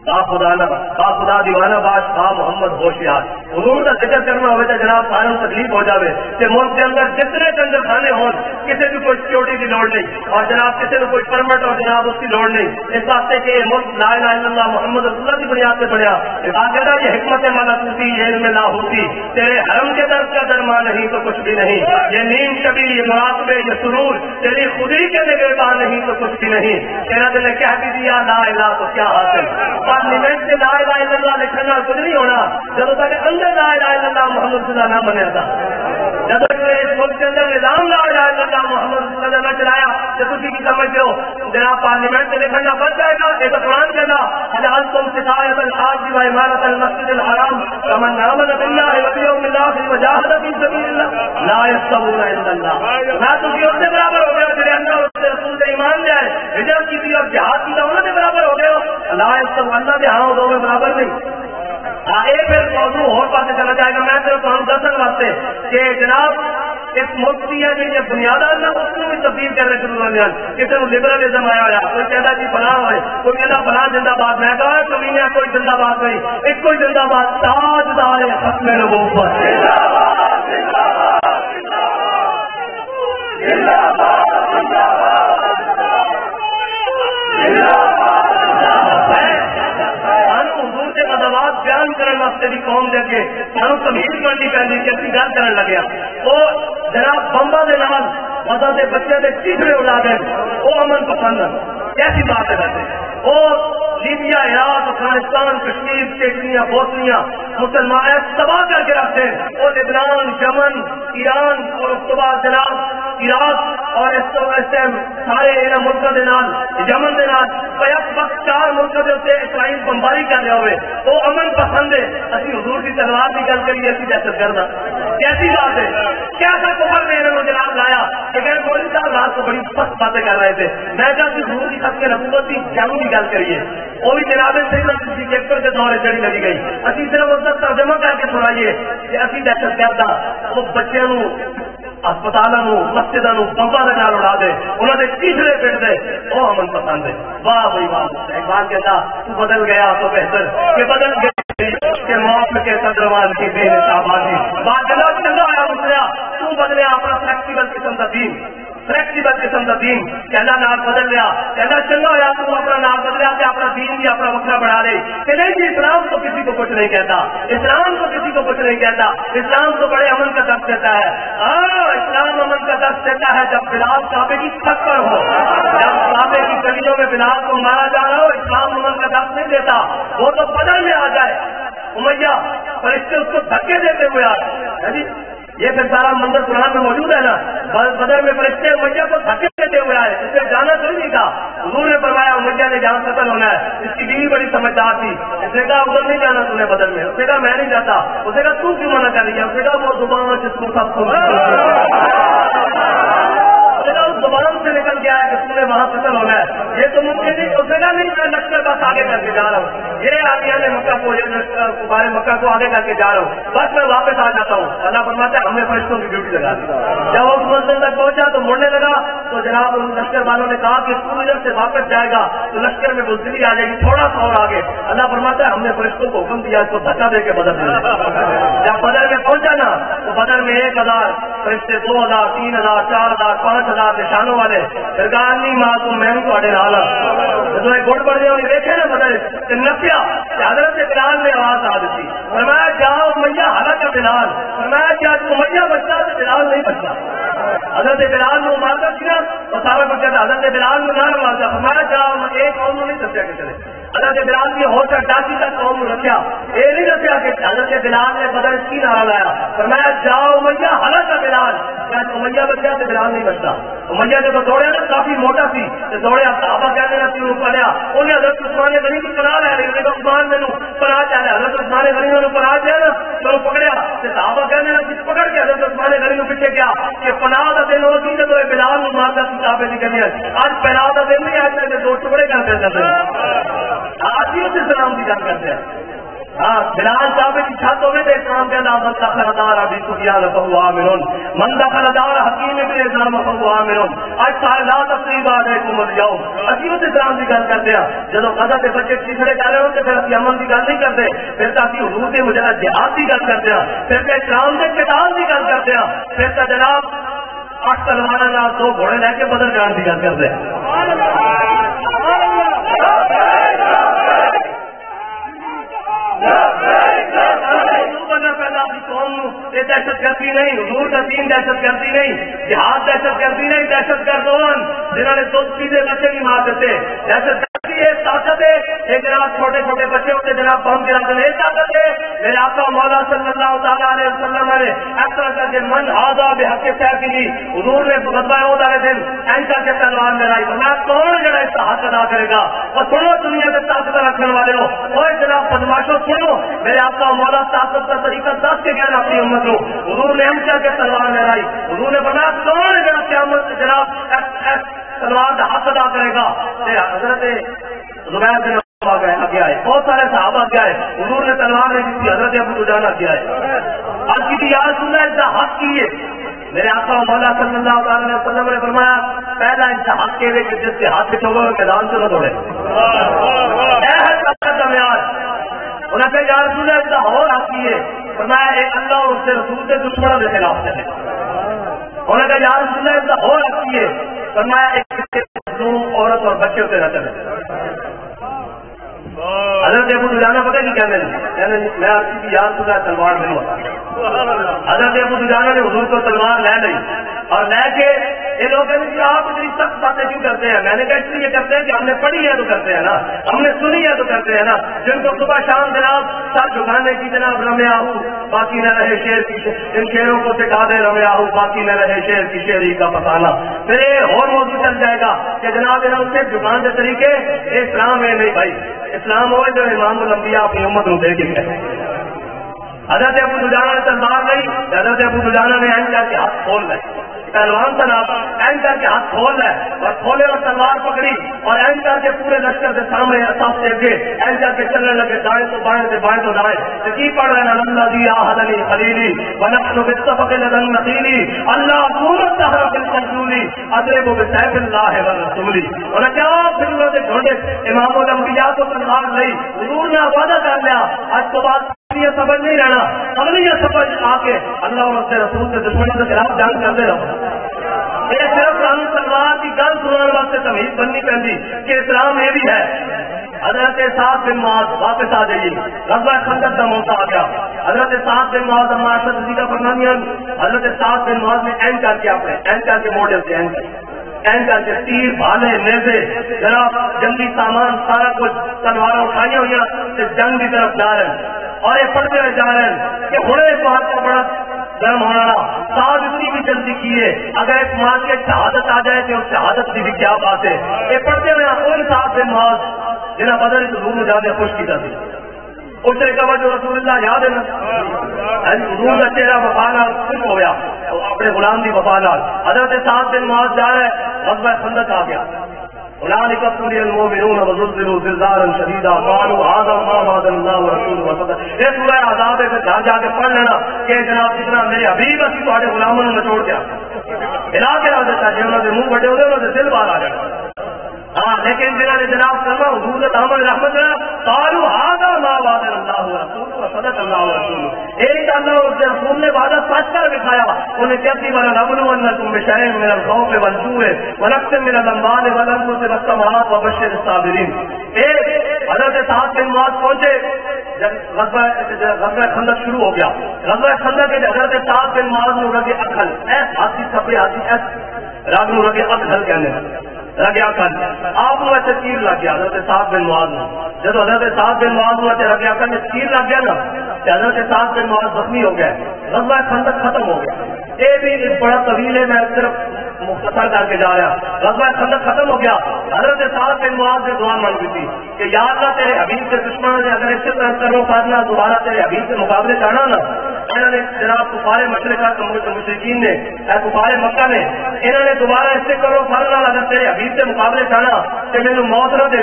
خدا دیوانہ باش محمد ہوشیار حضور کا ذکر کرنا ہوئے تو جناب سارا تکلیف ہو جاوے کہ ملک کے اندر جتنے کنجر خانے ہوں کسی بھی کوئی سیکورٹی کی لوڑ نہیں اور جناب کسی کو کوئی پرمٹ اور جناب اس کی لوڑ نہیں اس واسطے کہ یہ ملک لا الہ الا اللہ محمد رسول اللہ کی بنیاد سے بنیا باقاعدہ یہ حکمت ملکوتی یہ علم لاہوتی تیرے حرم کے طرف کا درما نہیں تو کچھ بھی نہیں یہ نیم شبی یہ مراقبے یہ سرور تیری خودی کے نگہبان نہیں تو کچھ بھی نہیں تیرا دل نے کہہ بھی دیا لا الہ تو کیا حاصل پارلیمنٹ سے لا الہ الا اللہ لکھنا کچھ نہیں ہونا جب تک اندر لا الہ الا اللہ محمد رسول اللہ نہ بنے تھا جب تک اس ملک کے اندر نظام لا الہ الا اللہ محمد رسول اللہ نہ چلایا تو تھی کی سمجھتے ہو جناب پارلیمنٹ سے لکھنا بچ جائے گا یہ تو قرآن کہنا اجعلتم سقایۃ الحاج وعمارۃ المسجد الحرام کمن آمن باللہ والیوم الاخر وجاہد فی سبیل اللہ لا یستوون عند اللہ نہ تو اس سے برابر ہو گیا جنہیں اللہ اس رسول کا ایمان لے آئے ہجرت کی تھی اور جہاد کی دونوں سے برابر ہو گئے ہو لا یستوون اللہ کے ہاں دو میں برابر نہیں پھر موضوع اور پاسے چلا جائے گا میں صرف ہم دسن واسطے کہ جناب اس ملک کی ہے یہ بنیاد اللہ اس کو بھی تبدیل کر رہے شروع کسی کو لبرلزم آیا ہوا کوئی کہتا جی فلاں ہوئے کوئی کہتا فلاں زندہ باد میں کہا کبھی نہیں کوئی زندہ باد نہیں ایک کوئی زندہ باد تاجدار ختم نبوت بیان کرنے واسطے بھی قوم دے کے سانو تمیز کرنی پہنی کہ اسی گل کرنے لگیا وہ جناب بمبا دے نال مزہ دے بچے دے چیخڑے اڑا دیں وہ امن پسند کیسی بات ہے کرتے وہ Libya Iraq Afghanistan Kashmir Chechnya Bosnia مسلمان تباہ کر کے رکھتے ہیں وہ لبنان یمن ایران اور اس کے بعد جناب عراق اور سارے ملکوں کے نال یمن کے نال بیک وقت 4 ملکوں کے اتنے اسرائیل بمباری کر رہے ہوئے وہ امن پسند ہے اسی حضور کی تلوار کی گل کریے اسی دہشت گرد کیسی بات ہے کیا تھا کفر نے انہوں نے جناب لایا لیکن مولوی صاحب رات کو بڑی سخت باتیں کر رہے تھے میں کہا کہ حضور کی خط کے نبوت کی جنگ کی گل کریے وہ بھی جناب کے دورے چڑی لگی گئی اسی صرف اس کا ترجمہ کر کے سنائیے کہ اسی دہشت گرد وہ بچوں ہسپتالوں مسجدوں بمبا کے نال اڑا دے انہوں نے تیسرے پٹ دے وہ امن پسند ہے واہ بھائی واہ اقبال کہتا تو بدل گیا تو بہتر کہ بدل گیا کہ موت کے صدروان کی بے حساب آدمی بات جناب چنگا آیا مسلیا تو بدلے اپنا فلیکسیبل قسم کا دین فلیکسیبل قسم کا دین کہنا نام بدل گیا کہنا چنگا ہوا تو اپنا نام بدلیا کہ اپنا دین بھی اپنا وقت بڑھا دے کہ نہیں جی اسلام تو کسی کو کچھ نہیں کہتا اسلام تو کسی کو کچھ نہیں کہتا اسلام تو بڑے امن کا درس دیتا ہے اسلام امن کا درس دیتا ہے جب بلال کعبے کی چھت پر ہو جب کعبے کی گلیوں میں بلال کو مارا جا رہا ہو اسلام امن کا درس نہیں دیتا وہ تو بدل میں آ جائے امیہ فرشتے اس کو دھکے دیتے ہوئے آئے یہ پھر سارا منظر قرآن میں موجود ہے نا بدر میں فرشتے امیہ کو دھکے دیتے ہوئے آئے اسے جانا کوئی نہیں تھا حضور نے فرمایا امیہ نے جان قتل ہونا ہے اس کی بیوی بڑی سمجھدار تھی اس نے کہا ادھر نہیں جانا تم نے بدر میں اس نے کہا میں نہیں جاتا اس نے کہا تو کیوں منع کر رہی ہے اس نے کہا وہ زبان جس کو سب کو اس زبان سے نکل گیا ہے کہ تم نے وہاں قتل ہونا ہے یہ تو ممکن نہیں اس نے کہا نہیں میں لشکر بس آگے کر کے جا رہا ہوں یہ آدمی نے مکہ کو کفار مکہ کو آگے کر کے جا رہا ہوں بس میں واپس آ جاتا ہوں اللہ فرماتا ہے ہمیں فرشتوں کی ڈیوٹی لگا دی جب اس منزل تک پہنچا تو مڑنے لگا تو جناب ان لشکر والوں نے کہا کہ تو ادھر سے واپس جائے گا تو لشکر میں بزدلی آ جائے گی تھوڑا سا اور آگے اللہ فرماتا ہے ہم نے فرشتوں کو حکم دیا اس کو دھکا دے کے بدر میں جب بدر میں پہنچا نا تو بدر میں 1000 فرشتے 2000 3000 4000 5000 نشانوں والے سرکار نہیں ماں تو میں گڑ بڑھ گئے دیکھے نا بدل نسیا حضرت بلال نے آواز آ دیتی فرمایا جاؤ میاں حالت کا بلال فرمایا کیا تو میاں بچتا تو بلال نہیں بچتا حضرت بلال نے مارتا تھی نا اور سارا کچھ کہتا حضرت بلال نے نہ مارتا فرمایا جاؤ ایک قوم نہیں دسیا کہ چلے حضرت بلال کی ہو کر ڈاکی کا قوم رکھا یہ نہیں دسیا کہ حضرت بلال نے بدل کی نعرہ لایا فرمایا جاؤ میاں حالت کا بلال کیا تو میاں بچا تو بلال نہیں بچتا میاں جب دوڑیا نا کافی موٹا سی دوڑیا صحابہ کہنے لگا تھی پڑھیا انہیں حضرت عثمان غنی کی پناہ لے رہی عثمان میں پناہ چاہ رہا حضرت عثمان غنی نے پناہ دیا نا تو پکڑیا صحابہ کہنے لگا کس پکڑ کے حضرت عثمان غنی نے پیچھے کیا کہ پناہ کا دن ہوتی جب بلال کو مارتا سی صحابے کی کہنے آج پناہ کا دن نہیں آج میں 2 ٹکڑے کر دیتا تھا آج ہی اسے سلام کی جان کرتے ہیں بلال ثابت کی چھت ہوئے تھے اسلام کے اللہ من دخل دار ابی سفیان فهو آمن من دخل دار حکیم ابن اسلام فهو آمن اج سارے لا تقریب علیکم اليوم اسی اس اسلام کی گل کرتے ہیں جب غزہ کے بچے تیسرے کر رہے ہوتے پھر اسی امن کی گل نہیں کرتے پھر تو اسی حضور کے مجرد جہاد کی گل کرتے ہیں پھر تو اسلام کے قتال کی گل کرتے ہیں پھر تو جناب 8 تلوار 2 گھوڑے لے کے بدر جان کی گل کرتے ہیں دہشت گردی نہیں حضور کا دین دہشت گردی نہیں جہاد دہشت گردی نہیں دہشت گرد جنہوں نے 2 چیزیں بچے کی مار دیتے دہشت گردی ہے طاقت ہے ایک جناب چھوٹے چھوٹے بچے ہوتے جناب بم گرا کر ایک طاقت ہے میرے آقا مولا صلی اللہ تعالیٰ علیہ وسلم نے اس طرح کر کے من آزا بحق صاحب کی لی حضور نے غزوہ احد والے دن اینکا کے تلوار لڑائی فرمایا کون جڑا اس کا حق ادا کرے گا اور سنو دنیا میں طاقت رکھنے والے ہو اور جناب بدماشوں سنو میرے آقا مولا طاقت کا طریقہ 10 کے گہرا اپنی امت کو حضور نے اینکا کے تلوار لڑائی حضور نے فرمایا کون جڑا قیامت جناب تلوار کا حق ادا کرے گا حضرت زبیر بن آگے آئے بہت سارے صحابہ آگے آئے حضور نے تلوار نہیں دی حضرت ابو دجانہ آگے آئے آج کی یاد سننا اس کا حق کیے میرے آقا مولا صلی اللہ علیہ وسلم نے فرمایا پہلا اس کا حق کے کہ جس کے ہاتھ پہ چھوڑو میدان سے نہ دوڑے انہوں نے یا رسول اللہ اس کا اور حق کیے فرمایا ایک اللہ اور اس کے رسول کے دشمنوں کے خلاف چلے انہوں نے کہا یا رسول اللہ اس کا اور حق کیے فرمایا ایک عورت اور بچے سے نہ چلے حضرت ابو دجانہ پتہ نہیں کہنے میں آپ کی یاد سنا تلوار نہیں ہوتا حضرت ابو دجانہ نے حضور کو تلوار لے لی اور لے کے یہ لوگ کہتے ہیں کہ آپ اتنی سخت باتیں کیوں کرتے ہیں میں نے کہا اس لیے کرتے ہیں کہ ہم نے پڑھی ہے تو کرتے ہیں نا ہم نے سنی ہے تو کرتے ہیں نا جن کو صبح شام جناب سر جھکانے کی جناب رمیا ہوں باقی نہ رہے شیر کی ان شیروں کو سکھا دے رمیا ہوں باقی نہ رہے شیر کی شیری کا پتانا پھر اور موضوع چل جائے گا کہ جناب ان سے جھکان کے طریقے اسلام ہے نہیں بھائی اسلام ہو جو امام الانبیاء اپنی امت کو دے کے حضرت ابو دجانہ نے تلوار لی حضرت ابو دجانہ نے اینکا کے ہاتھ کھول لے پہلوان تھا اینکا کے ہاتھ کھول لے اور کھولے اور تلوار پکڑی اور اینکا کے پورے لشکر کے سامنے اصحاب سے اگے اینکا کے چلنے لگے دائیں تو بائیں سے بائیں تو دائیں کی پڑھ رہے ہیں الذی احدنی خلیلی ونحن بالتفق لدن نقیلی اللہ قوت سحر بالقنجولی اضرب بسیف اللہ والرسولی اور کیا پھر انہوں نے ڈھونڈے امام الانبیاء کو تلوار لئی حضور نے وعدہ کر لیا آج تو بعد یہ سبر نہیں رہنا اگلی یہ سبر آ کے اللہ اور اس کے رسول کے دشمنوں کے خلاف جنگ کرتے رہو یہ صرف ہم تلوار کی گل سننے واسطے تمیز بننی پڑتی کہ اسلام یہ بھی ہے حضرت سعد بن معاذ واپس آ جائیے غزوہ خندق کا موقع آ گیا حضرت سعد بن معاذ معاشرت رضی کا فرمانیہ حضرت سعد بن معاذ نے این کر کے اپنے این کر کے ماڈل سے این کر کے تیر بھالے نیزے جناب جنگی سامان سارا کچھ تلواریں اٹھائی ہوئی جنگ کی طرف جا رہے ہیں اور یہ پڑھتے ہوئے جا رہے ہیں کہ ہوں اس بات کا بڑا گرم ہونا ساتھ اتنی بھی جلدی کی ہے اگر ایک مال کے شہادت آ جائے تو شہادت کی بھی کیا بات ہے یہ پڑھتے ہوئے کوئی ساتھ سے مال جنہیں بدل حضور میں زیادہ خوش کی جاتی اس نے کہا جو رسول اللہ یاد ہے نا حضور کا چہرہ وفانا خوش ہو گیا اپنے غلام کی وفانا حضرت سعد بن معاذ جا رہے غزوہ خندق آ گیا اولئک ابتلي المؤمنون وزلزلوا زلزالا شديدا قالوا هذا ما وعد الله ورسوله وصدق یہ سورہ عذاب ہے جا جا کے پڑھ لینا کہ جناب جتنا میرے حبیب اسی تھوڑے غلاموں نے نچوڑ دیا ہلا کے رکھ دیتا جی انہوں نے منہ بڑے ہوئے انہوں نے دل باہر آ جانا ہاں لیکن جنہوں نے جناب کرنا حضور نے تحمل رحمت دینا قالوا هذا ما وعد الله ورسوله وصدق الله ورسوله ایک اللہ اور رسول نے وعدہ سچ کر دکھایا انہیں کہتی والا نبلونکم بشیء من الخوف والجوع ونقص من الاموال والانفس والثمرات وبشر الصابرین ایک حضرت سعد بن معاذ پہنچے غزوہ خندق شروع ہو گیا غزوہ خندق کے حضرت سعد بن معاذ نے رگے اکھل ایس ہاتھی سپے ہاتھی ایس راگ نو رگے اکھل کہنے رگیا کن آپ کو ایسے تیر لگ گیا حضرت سعد بن معاذ نے جب حضرت سعد بن معاذ نے رگیا کن تیر لگ گیا نا تو حضرت سعد بن معاذ زخمی ہو گئے غزوہ خندق ختم ہو گیا یہ بھی ایک بڑا طویل ہے میں صرف مختصر کر کے جا رہا غزوہ خندق ختم ہو گیا حضرت سعد بن معاذ نے دعا مانگی تھی کہ یا اللہ تیرے حبیب کے دشمنوں نے اگر اس طرح کرو فاضلہ دوبارہ تیرے حبیب سے مقابلے کرنا نا انہوں نے جناب کفار مشرقہ مشرکین نے کفار مکہ نے انہوں نے دوبارہ اس سے کرو فاضلہ اگر تیرے حبیب سے مقابلے کرنا کہ میرے موت نہ دے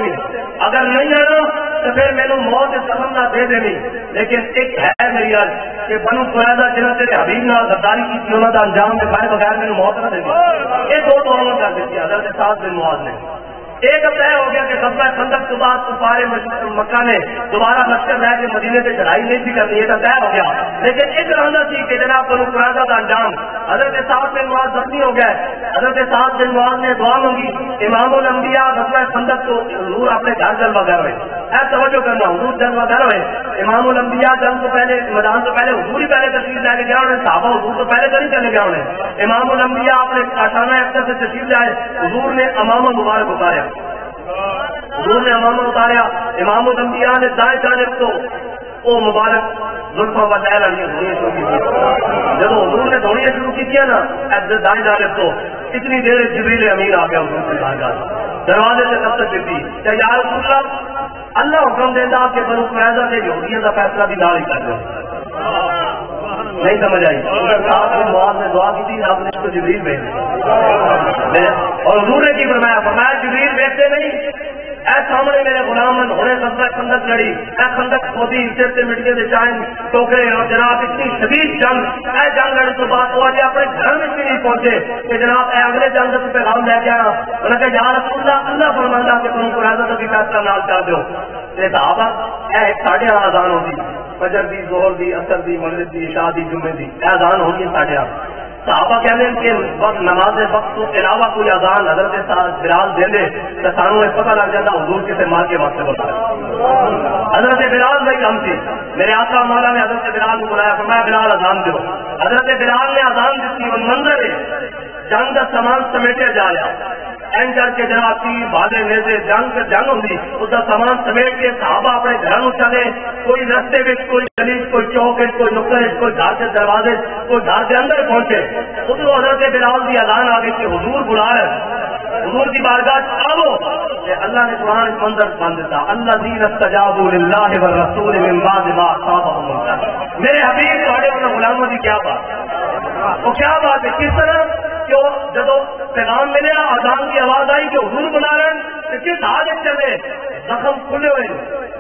اگر نہیں آنا تو پھر مینو موت زخم نہ دے دینی، لیکن ایک ہے میری عرض کہ بنو قریظہ جنہوں نے حبیب نال غداری کی انہوں کا انجام دکھائے بغیر مینو موت نہ دے دی. یہ دو دعاؤں کر دیتی حضرت سعد بن معاذ نے. ایک طے ہو گیا کہ غزوہ خندق کے بعد کفار مکہ نے دوبارہ لشکر لے کے مدینے سے چڑھائی نہیں تھی کرنی، یہ تو طے ہو گیا. لیکن ایک رہنا سی کہ جناب بنو قریظہ کا انجام حضرت سعد بن معاذ زخمی ہو گئے. حضرت سعد بن معاذ نے دعا مانگی، امام الانبیاء غزوہ خندق کو حضور اپنے گھر جلوہ گر ہوئے. اے توجہ کرنا، حضور جلوہ گر ہوئے. امام الانبیاء جنگ سے پہلے میدان سے پہلے حضور ہی پہلے تشریف لے کے گیا انہیں، صحابہ حضور تو پہلے تو نہیں چلے گیا انہیں. امام الانبیاء اپنے آشانہ اختر سے تشریف لائے، حضور نے امامہ مبارک اتاریا، حضور نے امامہ اتاریا. امام الانبیاء نے دائیں جانب تو وہ مبارک زلفوں کا دائر علی دھوڑیاں شروع کی. جب حضور نے دھوڑیاں شروع کی تھی نا دائیں جانب تو اتنی دیر جبریل امین آ گیا حضور سے دروازے سے دستک دیتی کہ یا رسول اللہ اللہ حکم دیتا کہ بنو قریظہ سے یہودیوں کا فیصلہ بھی نہ ہی کر دو. نہیں سمجھ آئی. آپ نے معاذ نے دعا کی تھی، آپ نے اس کو جبریل بھیج دیا. اور حضور نے کی فرمایا جبریل بھیجتے نہیں، اے سامنے میرے غلامن ہونے غزوہ خندق لڑی، اے خندق کھودی، سر سے مٹی کے چائن ٹوکرے، اور جناب اتنی شدید جنگ، اے جنگ لڑی تو بات وہ اپنے گھر میں بھی نہیں پہنچے کہ جناب اے اگلے جنگ سے پیغام لے کے آنا. انہوں نے کہا یا رسول اللہ فرماتا کہ تم قریظہ تو بھی فیصلہ نال کر دو. یہ صحابہ اے 8:30 اذان ہوتی، فجر دی، ظہر دی، عصر دی، مغرب دی، عشاء دی، جمعے دی، اے اذان ہوگی 8:30. صحابہ کہتے ہیں کہ وقت نماز وقت تو علاوہ کوئی اذان حضرت بلال دے دے تو سانوں پتہ لگ جاتا حضور کسی مار کے واسطے بتا رہے. حضرت بلال بھائی ہم تھی، میرے آقا مولا نے حضرت بلال کو بلایا، فرمایا بلال اذان دو. حضرت بلال نے اذان دیتی اور منظر ہے جنگ کا سامان سمیٹے جا رہا این کر کے جناب تیر بھالے نیزے جنگ ہوتی اس کا سامان سمیٹ کے صحابہ اپنے گھر چلے. کوئی رستے میں کوئی گلی، کوئی چوک، کوئی نکڑ، کوئی گھر کے دروازے، کوئی گھر کے اندر پہنچے. ادھر حضرت بلال کی اذان آ گئی کہ حضور بلا رہے، حضور کی بارگاہ آؤ. اللہ نے قرآن اس منظر بن دیتا، الذین استجابوا للہ والرسول من بعد ما اصابهم القرح. میرے حبیب تھوڑے انہوں غلاموں کی کیا بات، وہ کیا بات ہے، کس طرح کہ جب پیغام ملے اذان کی آواز آئی کہ حضور بلا رہے ہیں، کس حالت چلے، زخم کھلے ہوئے،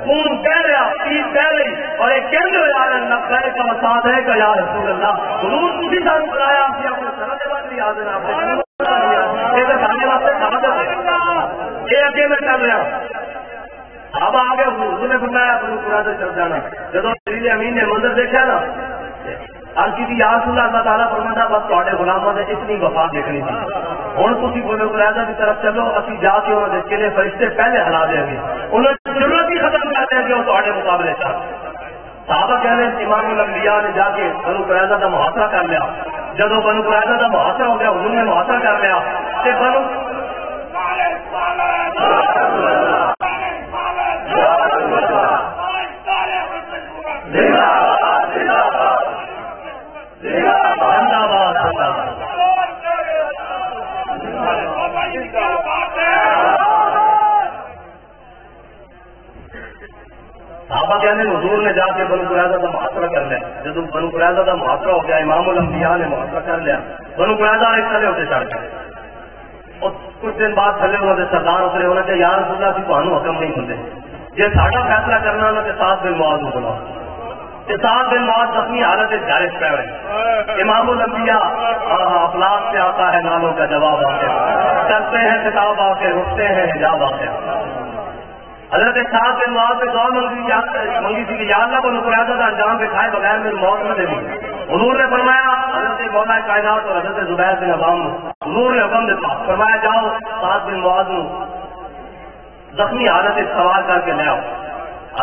خون بہ رہا، پیٹ بہ رہی، اور ایک کہنے ہوئے آ رہے نقل کا مساعد ہے کہ یا رسول اللہ حضور کسی ساتھ بلایا آپ کی اپنے سرحد بات نہیں یاد ہے آپ یہ اگے میں چل رہا اب آگے حضور نے فرمایا اپنی قریظہ چل جانا. جب جبریل امین نے منظر دیکھا نا ہر کی یا رسول اللہ تعالیٰ فرماتا بس تھوڑے غلاموں نے اتنی وفا دیکھنی تھی. ہوں تھی بولو قریظہ کی طرف چلو، اسی جا کے انہوں نے قلعے فرشتے پہلے ہلا دیں گے، انہوں نے ضرورت ہی ختم کر دیں گے وہ تھوڑے مقابلے کا. صحابہ کہہ رہے ہیں امام الانبیاء نے جا کے بنو قریظہ کا محاصرہ کر لیا. جب بنو قریظہ کا محاصرہ ہو گیا حضور نے محاصرہ کر لیا کہ بنو صحابہ کہنے حضور نے جا کے بنو قریظہ کا محاصرہ کر لیا. جب بنو قریظہ کا محاصرہ ہو گیا امام الانبیاء نے محاصرہ کر لیا. بنو قریظہ ایک تھلے ہوتے چڑھ گئے اور کچھ دن بعد تھلے ہوتے سردار اترے ہونے کے یا رسول اللہ تمہیں حکم نہیں سنتے، یہ ساڈا فیصلہ کرنا نہ کہ سعد بن معاذ کو بلاؤ. سعد بن معاذ اپنی حالت جارج پہ رہے. امام الانبیاء افلاق سے آتا ہے ناموں کا جواب آتے کرتے ہیں کتاب آ کے رکتے ہیں حجاب آتے. حضرت سعد بن معاذ سے دعا منگی تھی کہ یا اللہ کو قریظہ کا انجام دکھائے بغیر میری موت نہ دے دی. حضور نے فرمایا حضرت مولا کائنات اور حضرت زبیر بن عوام حضور نے حکم دیتا، فرمایا جاؤ سعد بن معاذ زخمی حالت سوار کر کے لے آؤ.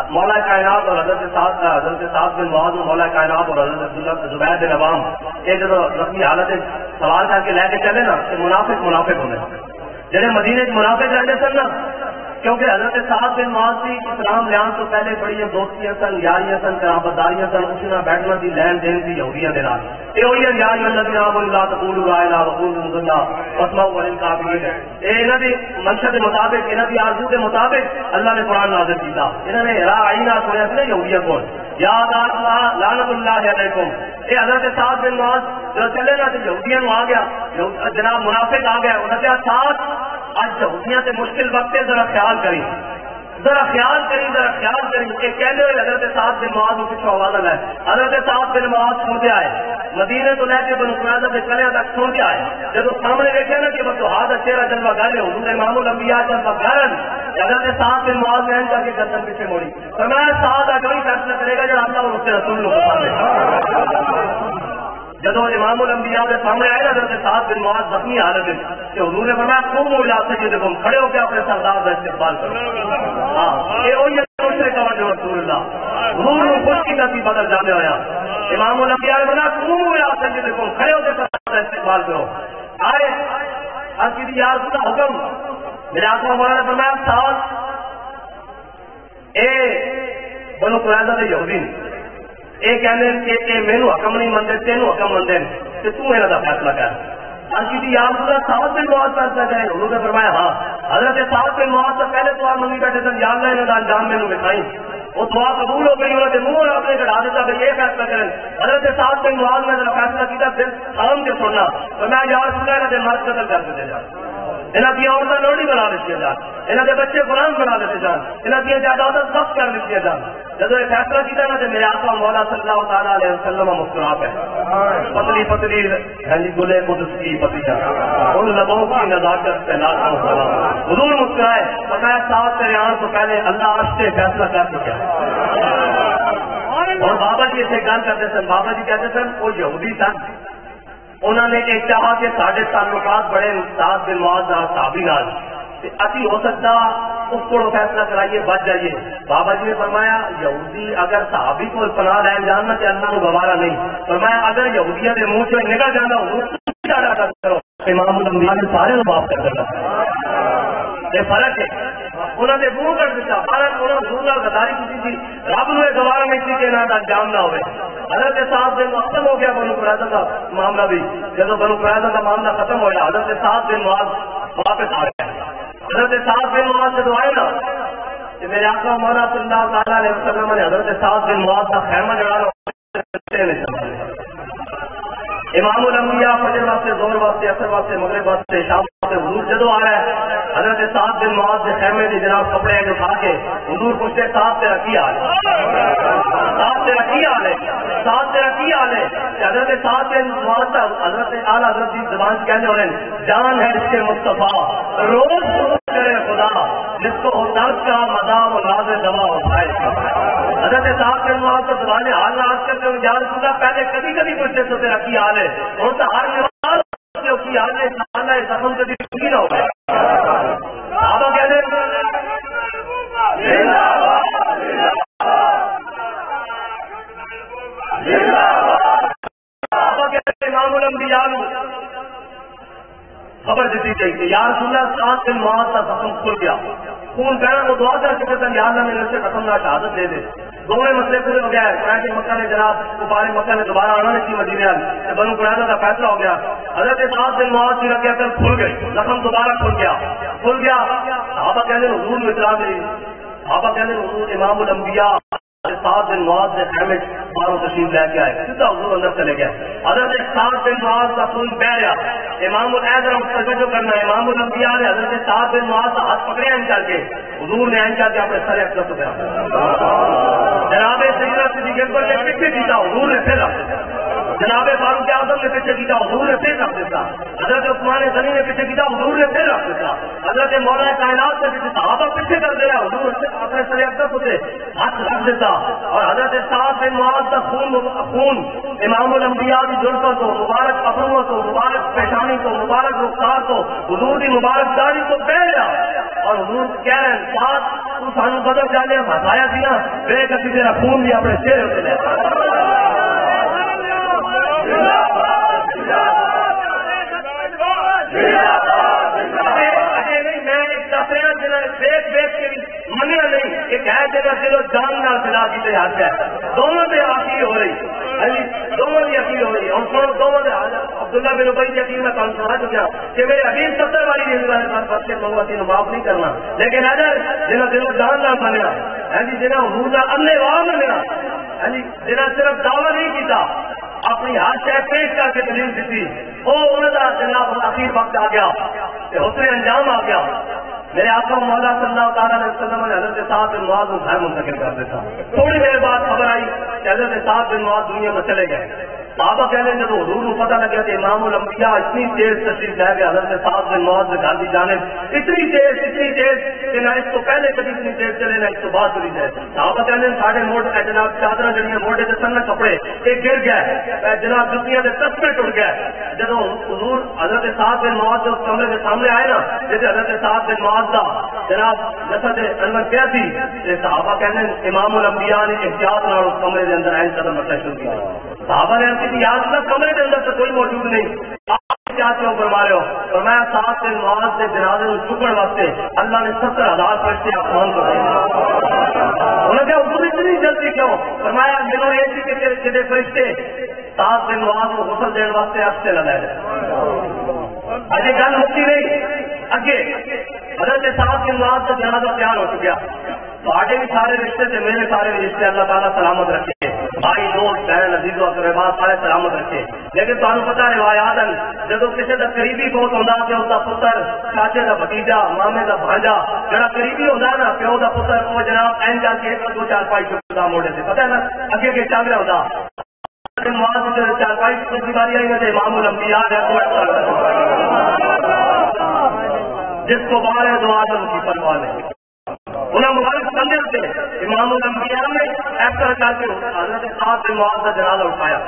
مولا کائنات اور حضرت سعد بن معاذ مولا کائنات اور حضرت زبیر بن عوام یہ جب زخمی حالت سوار کر کے لے کے چلے نا کہ منافق ہونے جہاں مدینے منافق رہتے سن نا، کیونکہ حضرت سعد بن معاذ کی اسلام لیان تو پہلے بڑی دوستیاں سن، یاریاں سن، قرابتداریاں سن، اٹھنا بیٹھنا کی لین دین کی یہودیاں کے نال. یہ ہوئی یار الذین آمنوا لا تقولوا لا الہ وقولوا انظرنا واسمعوا للکافرین. یہ انہاں دی منشا کے مطابق، انہاں دی آرزو کے مطابق اللہ نے قرآن نازل کیتا. انہوں نے راعینا سنیا سی یہودیاں کو یا لعنت اللہ علیکم. یہ حضرت سعد بن معاذ جب چلے نا تو یہودیاں آ گیا، جناب منافق آ گیا، انہوں نے کہا سعد آج یہودیاں سے مشکل وقت ہے ذرا خیال کری. ذرا خیال کری کہ کہنے ہوئے حضرت سعد بن معاذ پیچھے آواز ہے حضرت سعد بن معاذ سنتے آئے مدینے تو لے کے بنو قریظہ کے قلعے تک سنتے آئے جب سامنے دیکھے نا کہ بس ہاتھ چہرہ جلوہ گر ہے حضور امام الانبیاء جلوہ گرن حضرت سعد بن معاذ نے کر کے گردن پیچھے موڑی فرمایا سعد آج وہی فیصلہ کرے گا جو اللہ اور اس کے رسول کو پسند ہے جب امام الانبیاء کے سامنے آئے نا حضرت سعد بن معاذ زخمی حالت میں کہ حضور نے فرمایا قوم الى سیدکم کھڑے ہو کے اپنے سردار کا استقبال کرو ہاں یہ وہی دوسرے کا وجہ رسول اللہ حضور نے خود کی نصیب بدل جانے ہویا امام الانبیاء نے فرمایا قوم الى سیدکم کھڑے ہو کے سردار کا استقبال کرو آئے آپ کی یا رسول اللہ حکم میرے آقا مولانا نے فرمایا سعد اے بنو قریظہ دے یہودی یہ کہنے کہ مینو حکم نہیں منتے تینوں حکم منتے کہ تو یہاں کا فیصلہ کر کی تھی یار سعد بن معاذ فیصلہ کرے انہوں نے فرمایا ہاں حضرت سعد بن معاذ سے پہلے دعا منگی بیٹھے تھے یا اللہ انہوں نے انجام میں دکھائی وہ دعا قبول ہو گئی انہوں نے منہ اپنے چڑھا دیتا کہ یہ فیصلہ کریں حضرت سعد بن معاذ نے فیصلہ کیا دل تھام کے سننا تو میں یار سنا انہوں نے مرد قتل کر دیتے جا انہوں کی عورتیں لوڑی بنا دیتی جان انہوں کے بچے غلام بنا دیتے جان انہوں کی جائیدادیں ضبط کر دیتی جان جب یہ فیصلہ کیا نا تو میرے آقا مولا صلی اللہ تعالیٰ علیہ وسلم مسکرا پہ پتلی پتلی گلے قدس کی پتیاں ان لبوں کی نزاکت سے لاکھوں سلام حضور مسکرائے بتایا ساتھ تیرے آنے سے پہلے اللہ عرش سے فیصلہ کر چکا اور بابا جی اسے گل کرتے سن بابا جی کہتے سن وہ یہودی سن انہوں نے ایک چاہا کہ ساڑھے تعلقات بڑے سعد بن معاذ صحابی نال اتی ہو سکتا اس کو فیصلہ کرائیے بچ جائیے بابا جی نے فرمایا یہودی اگر صحابی کو پناہ لین جاننا تو اللہ کو گوارا نہیں فرمایا اگر یہودیاں کے منہ سے نکل جانا کرو امام الانبیاء نے سارے کو معاف کر دینا یہ فرق ہے انہوں نے منہ کر دیتا فرق انہوں نے دور غداری کی تھی رب نے گوارا نہیں تھی کہ نہ انجام نہ ہوئے حضرت صاحب دن ختم ہو گیا بنو قریظہ کا معاملہ بھی جب بنو قریظہ کا معاملہ ختم ہو گیا حضرت صاحب دن واپس آ گیا حضرت صاحب بن معاذ سے دعائے نا کہ میرے آقا مولا صلی اللہ تعالیٰ علیہ وسلم نے حضرت صاحب بن معاذ کا خیمہ جڑا امام الانبیاء فجر واسطے زور واسطے اثر واسطے مغرب واسطے شام واسطے حضور جدو آ رہا ہے حضرت صاحب بن معاذ کے خیمے کی جناب کپڑے اٹھا کے حضور پوچھتے صاحب تیرا کی حال ہے صاحب تیرا کی حال ہے صاحب تیرا کی حال ہے حضرت صاحب بن معاذ حضرت اعلیٰ حضرت کی زبان سے کہنے والے جان ہے اس کے مصطفیٰ روز کرے خدا جس کو درد کا مزہ و راز دوا اٹھائے حضرت صاحب بن معاذ کو زبان حال نہ آج کر کے جان سنا پہلے کبھی کبھی پوچھتے تو تیرا کی حال ہے اور تو ہر نماز کی حال ہے نہ زخم کبھی پوری نہ ہو گئے صحابہ کہتے امام الانبیاء خبر دیتی چاہیے یا رسول اللہ سعد بن معاذ کا زخم کھل گیا خون کہنا وہ دعا کر چکے تھے یا اللہ میرے سے ختم نہ شہادت دے دے دونوں مسئلے پورے ہو گیا ہے قرآن مکہ نے جناب کفار مکہ نے دوبارہ آنا نہیں کی مدینے سے بنو قریظہ کا فیصلہ ہو گیا حضرت صاحب بن معاذ کی رکھ کر کھل گئے زخم دوبارہ کھل گیا صحابہ کہنے حضور میں اطلاع ملی صحابہ کہنے حضور امام الانبیاء صاحب بن معاذ سے خیمے باروں تشریف لے کے آئے سیدھا حضور اندر چلے گئے حضرت صاحب بن معاذ کا خون بہ گیا امام الحیدر جو کرنا ہے امام الانبیاء نے حضرت صاحب بن معاذ کا ہاتھ پکڑے ہیں کر کے حضور نے کر کے اپنے سر اقدس ہو گیا جناب سیدنا صدیق اکبر نے پیچھے کیتا حضور نے پھر رکھ دیا جناب فاروق اعظم نے پیچھے کیتا حضور نے پھر رکھ دیتا حضرت عثمان غنی نے پیچھے کیتا حضور نے پھر رکھ دیتا حضرت مولانا کائنات نے پیچھے صحابہ پیچھے کر دیا حضور اپنے سر اقدس ہوتے ہاتھ رکھ دیتا اور حضرت صاحب بن معاذ کا خون امام الانبیاء کی ضرورت ہو مبارک ابرووں کو مبارک پیشانی کو مبارک رخسار کو حضور کی مبارک داڑھی کو بہ گیا اور حضور کہہ رہے ہیں ساتھ تو سانو بدل جانے ہٹایا سی نا بے کسی تیرا خون بھی اپنے چہرے سے لے منیا نہیں ایک ہے جگہ چلو جان نہ سلا کی تیار ہے دونوں سے آخری ہو رہی دونوں کی اخیر ہو رہی اور دونوں سے عبداللہ بن ابی کی اخیر میں کام سنا چکا کہ میرے حبیب 70 والی بچے لوگوں سے معاف نہیں کرنا لیکن اگر جنہیں دلوں جان نہ بنیا جنہیں حضور کا انے واہ بنیا جنہیں صرف دعویٰ نہیں کیتا اپنی ہر شے پیش کر کے دلیل دیتی وہ انہوں کا جناب اخیر وقت آ گیا حسن انجام آ گیا میرے آقا مولا صلی اللہ تعالیٰ علیہ وسلم نے حضرت سعد بن معاذ کو گھر منتقل کر دیتا. تھوڑی دیر بعد خبر آئی کہ حضرت سعد بن معاذ دنیا میں چلے گئے. صحابہ کہنے جب حضور کو پتہ لگا کہ امام الانبیاء اتنی تیز تشریف لے گئے حضرت سعد بن معاذ سے گھر کی جانب, اتنی تیز کہ نہ اس کو پہلے کبھی اتنی تیز چلے نہ اس کو بعد چلی جائے. صحابہ کہنے ساڑھے موٹے جناب چادر جڑیاں موٹے سے سن کپڑے ایک گر گئے جناب جتیاں کے تسمے ٹوٹ گئے. جب حضور حضرت سعد بن معاذ جو کمرے کے سامنے آئے نا جیسے حضرت سعد بن معاذ کا جناب جسد انور کیا تھی, صحابہ کہنے امام الانبیاء نے احتیاط نہ اس کمرے کے اندر آئے قدم رکھنا شروع کیا. صحابہ نے یاد تک کمرے کے اندر تو کوئی موجود نہیں, آپ کیا کیوں فرما رہے ہو؟ فرمایا سعد بن معاذ کے جنازے میں چکن واسطے اللہ نے 70,000 فرشتے آسمان کو بھیجے. انہوں نے کہا حضور اتنی جلدی کیوں؟ فرمایا جنہوں نے ایسی کہ فرشتے سعد بن معاذ کو غسل دینے واسطے ہفتے لگائے. اجے گل مکی نہیں, اگے حضرت سعد بن معاذ کا جنازہ تیار ہو چکا. ساڈے بھی سارے رشتے تھے, میرے سارے رشتے اللہ تعالیٰ سلامت رکھے, بھائی دوست بہن عزیز و اقربا سارے سلامت رکھے. لیکن تمہیں پتا روایات جب کسی کا قریبی بہت ہوتا ہے اس کا پتر چاچے کا بھتیجا مامے کا بھانجا جہاں قریبی ہوتا ہے نا پیو کا پتر وہ جناب این کر کے 2-4 چکتا موڑے سے پتا ہے نا اگے کے چل رہا ہوتا. 4 بیماری آئی میں امام الانبیاء جس کو بار ہے دو آدم کی پرواہ نہیں. انہیں مبارک سمجھے تھے امام الانبیاء نے ایسا کر کے حضرت سعد بن معاذ کا جنازہ اٹھایا.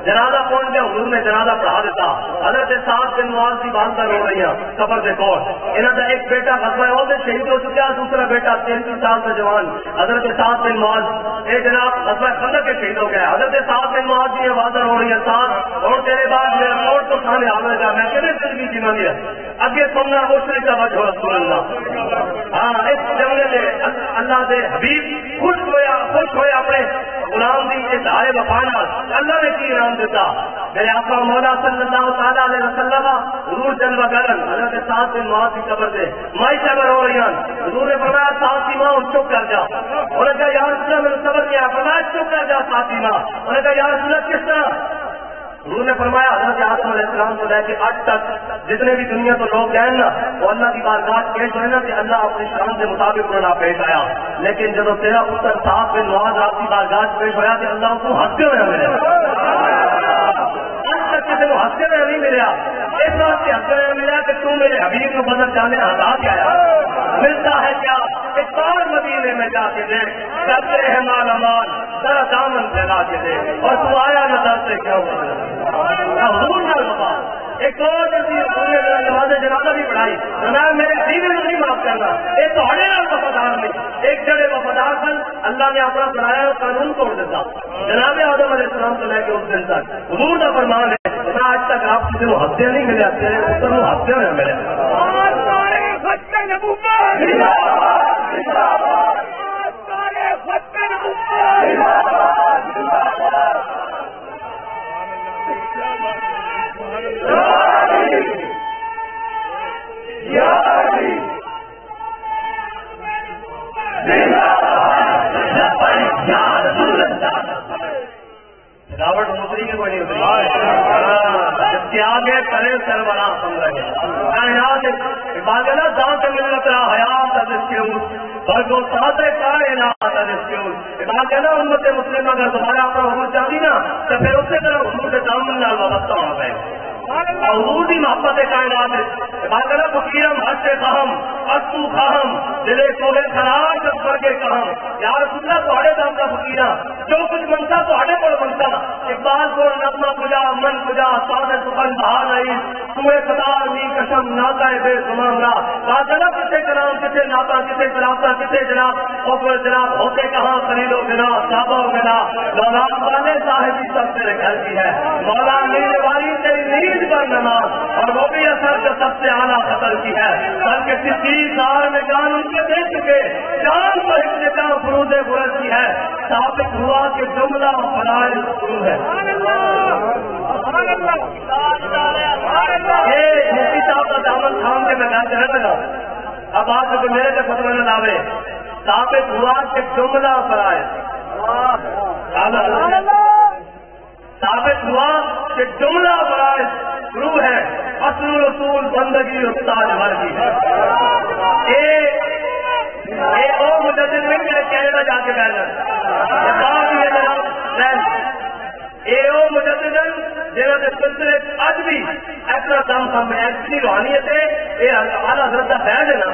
جنازہ پہنچ گیا, حضور نے جنازہ پڑھا دیتا. حضرت سعد بن معاذ کی بات رو رہی ہیں قبر سے کون انہوں کا ایک بیٹا غزوہ احد شہید ہو چکا, دوسرا بیٹا 33 سال کا جوان حضرت سعد بن معاذ یہ جناب غزوہ خندق کے شہید ہو گئے. حضرت سعد بن معاذ کی آواز رو رہی ہے سعد اور تیرے بعد میرا موت تو سامنے آنے گا, میں کتنے زندگی جینا دیا اگے سننا مشرک کا وجہ رسول اللہ. ہاں اس جنگل سے اللہ سے حبیب خوش ہوئے اپنے غلام دی اظہار وفانا اللہ نے کی انعام دیتا. میرے آقا مولا صلی اللہ تعالیٰ علیہ وسلم حضور جلوہ گرن حضرت سعد بن معاذ کی قبر سے مائی صبر ہو رہی ہیں. حضور نے فرمایا سعد کی ماں چپ کر جا. انہوں نے کہا یا رسول اللہ میں صبر کیا, فرمایا چپ کر جا سعد کی ماں. انہوں نے کہا یا رسول اللہ کس طرح؟ حضور نے فرمایا حضرت آدم علیہ السلام کو لے کے آج تک جتنے بھی دنیا کو لوگ گئے نا وہ اللہ کی بارگاہ پیش ہوئے نا کہ اللہ اپنی شان کے مطابق انہوں پیش آیا. لیکن جب تیرا پتر سعد بن معاذ آپ کی بارگاہ پیش ہوا کہ اللہ اس کو ہنستے ہوئے ملے. آج تک کسی کو ہنستے ہوئے نہیں ملیا, اس بات سے ہنستے ہوئے ملا کہ تم میرے حبیب کو بدل جانے ہٹا کے آیا. ملتا ہے کیا ایک بار مدینے میں جا کے دے کرتے ہیں مال امال ذرا دامن پھیلا کے دے اور تو آیا نہ در سے کیا حضور نہ بابا ایک اور نماز جنازہ بھی پڑھائی میرے حبیب نے نہیں معاف کرنا یہ تو ہڑے وفادار نہیں ایک جگہ وفادار بن اللہ نے اپنا بنایا قانون توڑ دیتا. جناب آدم علیہ السلام کو لے کے اس دن تک حضور کا فرمان ہے آج تک آپ کسی کو ہفتے نہیں ملے ہفتے میں ملے. راوٹ اتری کی کوئی نہیں اتری آگے کرے سربراہ سن رہے باغ دانت ملت رہا حیات برگو ساتھ کائنات باغ امت مسلم اگر دوبارہ اپنا حکومت چاہتی نا تو پھر اسی طرح حضور کے دامن نال وابستہ ہونا پائے حضور کی محبت کائنات باغ فقیرم حج خاہم اتو خاہم دلے کوہے خراج برگے خاہم یا رسول اللہ تھوڑے دام کا فقیرہ جو کچھ بنتا تھوڑے کو بنتا اقبال کو نغمہ کجا من کجا سادہ سخن بہار رہی سوئے قطار می قسم ناتا بے تمام را باغ کسے کلام کسے ناتا کسے خلافہ کسے جناب اوپر جناب ہوتے کہاں خلیلو گنا صحابہ گنا دولات والے صاحبی سب سے گھر کی ہے مولا میرے والی تیری نیند پر نماز اور وہ بھی اثر جو سب سے اعلیٰ خطر کی ہے بلکہ کسی دار میں جان ان کے دے چکے جان کو ابتدا فروز برد کی ہے ثابت ہوا کہ جملہ فرائض شروع ہے. یہ مفتی صاحب کا دامن تھام کے میں گھر سے رہتا اب آپ کو میرے سے فتوی نہ لاوے ثابت ہوا کہ جملہ فرائض ثابت ہوا کہ جملہ فرائض شروع ہے. اصل رسول بندگی استاد بھر کی ہے. مجدد نہیں کہ کینیڈا جا کے بیٹھ مجدد جنہوں نے سلسلے اج بھی ایسا دم ہم ایسی روحانیت ہے یہ اعلیٰ حضرت کا فیض ہے نا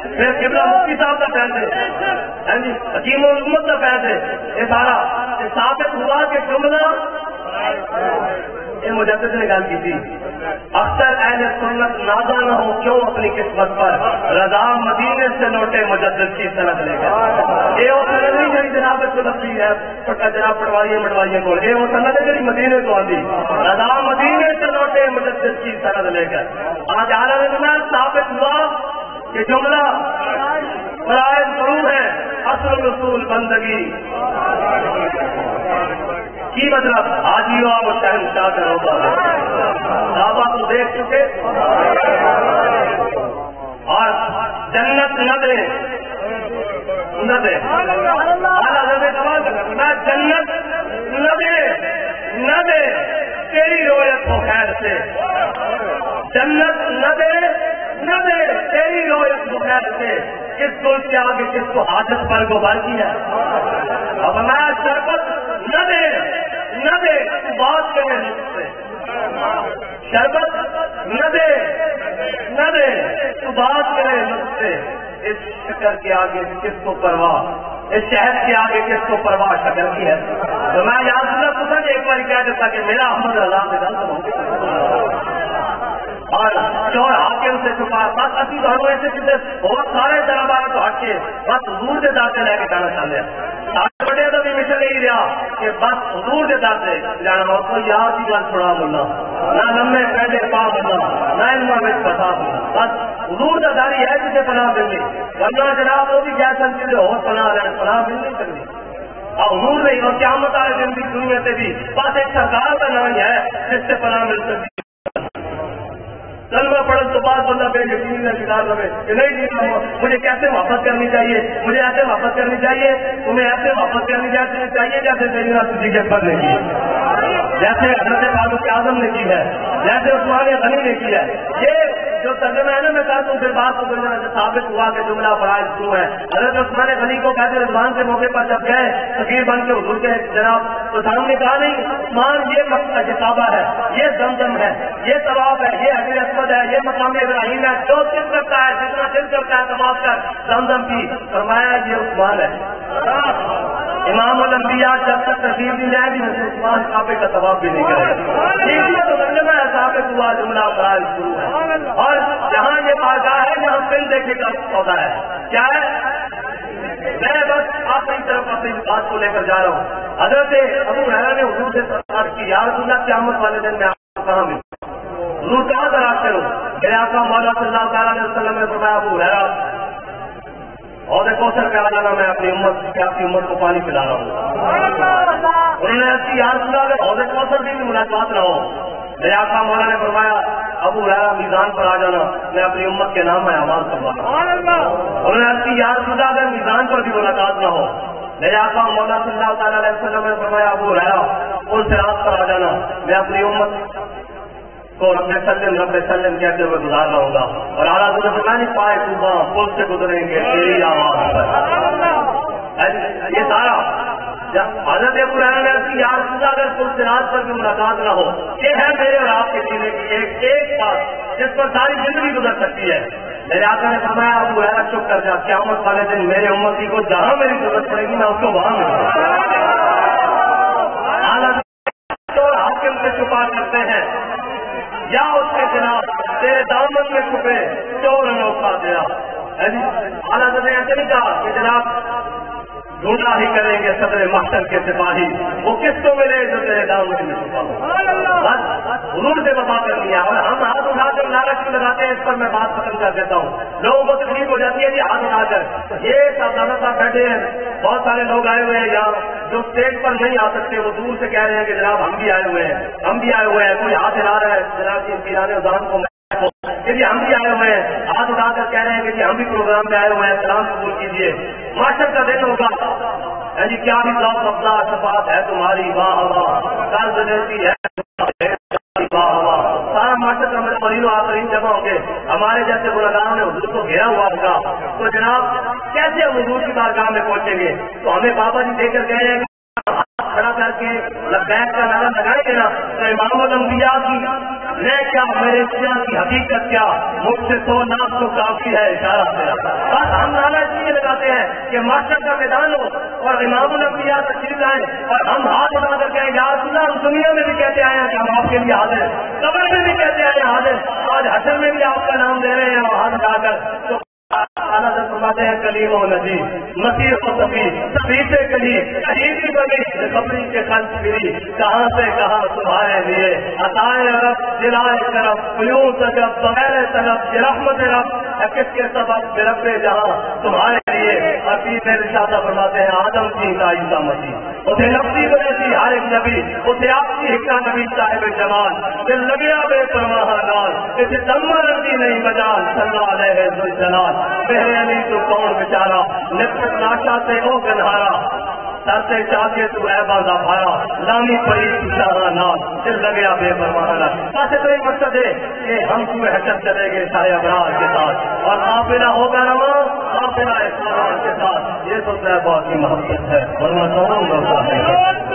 پھر قبلہ مفتی صاحب کا فیض ہے حکیم الامت کا فیض ہے یہ سارا ثابت ہوا کہ جملہ یہ مجدد نے گل کی تھی اکثر اہل سنت نازا نہ ہو کیوں اپنی قسمت پر رضا مدینے سے لوٹے مجدد کی سند لے کر یہ وہ سند نہیں جی جناب کو لفظی ہے جناب پٹواری مٹواری کو یہ وہ سند ہے جی مدینے کو آدھی رضا مدینے سے لوٹے مجدد کی سند لے کر آج عالم میں ثابت ہوا کہ جملہ فرائض ضرور ہے اصل رسول بندگی کی مطلب حاجی ہوا وہ شہنشاہ کا روزہ ہے صحابہ کو دیکھ چکے اور جنت نہ دے جنت نہ دے تیری رویت کو خیر سے جنت نہ دے تیری رویت کو خیر سے کس کو اس کے آگے کس کو حاجت پر گوبر کیا اب میں شربت نہ دے بات کرے مجھ سے شربت نہ دے تو بات کرے مجھ سے اس شکر کے آگے کس کو پرواہ اس شہد کے آگے کس کو پرواہ شکر کی ہے تو میں یاد رکھتا تھا کہ ایک بار کہہ دیتا کہ میرا احمد اللہ سے غلط ہوں اور چور حاکم سے چھپا بس اسی تو ایسے کسی بہت سارے دربار تو ہٹ کے بس حضور کے داتے لے کے جانا چاہتے ہیں بڑے تو بھی مشن یہی رہا کہ بس حضور کے داتے جانا اور کوئی یاد کی گل چھڑا بولنا نہ لمبے پہلے پا بولنا نہ علم میں پتا بس حضور کا داری ہے جسے پناہ ملنی ورنہ جناب وہ بھی کہہ سکتے تھے اور پناہ مل نہیں سکتی اور حضور نہیں اور قیامت والے دن کی دنیا سے بھی بس ایک سرکار کا نام ہے جس سے پناہ مل سکتی کلمہ پڑھنے تو بعد بندہ بے یقینی کا شکار رہے کہ نہیں جیتا ہوں مجھے کیسے واپس کرنی چاہیے مجھے ایسے واپس کرنی چاہیے تمہیں ایسے واپس کرنی چاہیے جیسے سیدنا صدیق اکبر نے کی جیسے حضرت فاروق اعظم نے کی ہے جیسے عثمان غنی نے کی ہے یہ جو ترجمہ ہے نا میں کہتا ہوں پھر بات کو ثابت ہوا کہ جملہ فرائض شروع ہے حضرت عثمان غنی کو کہتے رضوان کے موقع پر جب گئے فقیر بن کے حضور کے جناب تو سامنے کہا نہیں عثمان یہ مقصد کعبہ ہے یہ زمزم ہے یہ طواف ہے یہ حجر اسود ہے یہ مقام ابراہیم ہے جو دل کرتا ہے جتنا دل کرتا ہے طواف کر زمزم کی فرمایا یہ عثمان ہے امام الانبیاء جب تک ترتیب نہیں جائے گی عثمان کعبے کا طواف بھی نہیں کرے گا تو ترجمہ ہے ثابت ہوا جملہ فرائض شروع ہے اور جہاں یہ بارگاہ ہے جہاں پھر دیکھے کا پودا ہے کیا ہے میں بس آپ کی طرف اپنی بات کو لے کر جا رہا ہوں حضرت ابو ہریرہ نے حضور سے سوال کی یا رسول اللہ قیامت والے دن میں آپ کو کہاں ملوں حضور کہاں تلاش کروں میرے آقا مولا صلی اللہ تعالیٰ علیہ وسلم نے فرمایا ابو ہریرہ اور کوثر پہ آ جانا میں اپنی امت کو پانی پلا رہا ہوں انہوں نے ایسی یا رسول اللہ عود کوثر بھی ملاقات نہ ہو میرے آقا مولا نے فرمایا ابو ہریرہ میزان پر آ جانا میں اپنی امت کے نام میں اعمال کروا رہا ہوں انہوں نے ایسی یا رسول اللہ اگر میزان پر بھی ملاقات نہ ہو میرے آقا مولا صلی اللہ تعالیٰ علیہ وسلم نے فرمایا ابو ہریرہ پل سے رات پر آ جانا میں اپنی امت کو رب سلم کہتے ہوئے گزار رہا ہوگا اور اعلیٰ حضرت نہیں پائے صبح پل سے گزریں گے تیری آواز پر یہ سارا حضرت ابو ہریرہ نے کی یا رسول اللہ اگر پل سے رات پر بھی ملاقات نہ ہو یہ ہے میرے اور آپ کے جینے کی ایک بات جس پر ساری زندگی گزر سکتی ہے میرے آقا نے فرمایا ابو ہریرہ چپ کر جا قیامت والے دن میرے امتی کو جہاں میری ضرورت پڑے گی میں اس کو وہاں ملوں حاکم سے چھپا کرتے ہیں یا اس کے جناب تیرے دامن میں چھپے چور انوکھا دیا حالت نے ایسے نہیں کہا کہ جناب ڈھونڈا ہی کریں گے صدر محشر کے سپاہی وہ کس کو ملے جو تیرے دامن میں چھپا ہو بس حضور سے وفا کرنی ہے اور ہم ہاتھ اٹھا کر نعرہ کیوں لگاتے ہیں اس پر میں بات ختم کر دیتا ہوں لوگوں کو تکلیف ہو جاتی ہے جی ہاتھ اٹھا کر یہ سادانہ صاحب بیٹھے ہیں بہت سارے لوگ آئے ہوئے ہیں یہاں جو اسٹیج پر نہیں آ سکتے وہ دور سے کہہ رہے ہیں کہ جناب ہم بھی آئے ہوئے ہیں کوئی ہاتھ ہلا رہا ہے جناب کی پیرانے ازان کو جی ہم بھی آئے ہوئے ہیں ہاتھ اٹھا کر کہہ رہے ہیں کہ جی ہم بھی پروگرام میں آئے ہوئے ہیں سلام قبول کیجیے معاشر کا دن ہوگا جی کیا بھی ذوق افزا شفاعت ہے تمہاری واہ واہ قرض دیتی ہے واہ واہ سارا معاشرت کا اولین و آخرین جمع ہوں گے، ہمارے جیسے گناہگاروں نے حضور کو گھیرا ہوا ہوگا، تو جناب کیسے ہم حضور کی بارگاہ میں پہنچیں گے؟ تو ہمیں بابا جی دے کر گئے ہیں کھڑا کر کے لبیک کا نعرہ لگائے گے نا، تو امام الانبیاء کی میں کیا میرے سیاح کی حقیقت کیا، مجھ سے تو ناف تو کافی ہے اشارہ میرا۔ بس ہم نعرہ اس لیے لگاتے ہیں کہ معاشرت کا میدان ہو اور امام الانبیاء تشریف لائیں اور ہم ہاتھ اٹھا کر کہیں یا رسول اللہ، ہم دنیا میں بھی کہتے آئے ہیں کہ ہم آپ کے لیے حاضر ہیں، قبر میں بھی کہتے آئے ہیں حاضر، آج حشر میں بھی آپ کا نام دے رہے ہیں اور ہاتھ اٹھا کر۔ تو اعلیٰ حضرت فرماتے ہیں کلیم و نذیر، مسیح و صفی، صفی سے کلیم، شہید کی بنی، خبری کے خلف پھری، کہاں سے کہاں تمہارے لیے، عطائے رب دلائے کرم، قیوم سجب بغیر طلب، یہ رحمت رب کس کے سبب برب جہاں تمہارے لیے۔ حبیب میرے شادہ فرماتے ہیں آدم کی عیسیٰ مسیح، اسے نفسی بنیسی ہر ایک نبی، اسے آپ کی حکا نبی صاحب جمال، دل لگیا بے پرواہ نال، اسے دمہ رنگی نہیں بجان، صلی اللہ علیہ وسلم میرے علی تو کون بیچارا، نفرت ناشا سے او گنہارا، سر سے چاہتے تو اے باندھا بھارا، لامی پڑی سارا نال، دل لگیا بے پرواہ نال۔ ایسے تو یہ مقصد ہے کہ ہم کوئی حشر چلیں گے سارے ابرار کے ساتھ اور قافلہ ہوگا رواں، قافلہ اسلام کے ساتھ، یہ تو طیبہ کی محبت ہے، ورنہ کون ہوتا ہے۔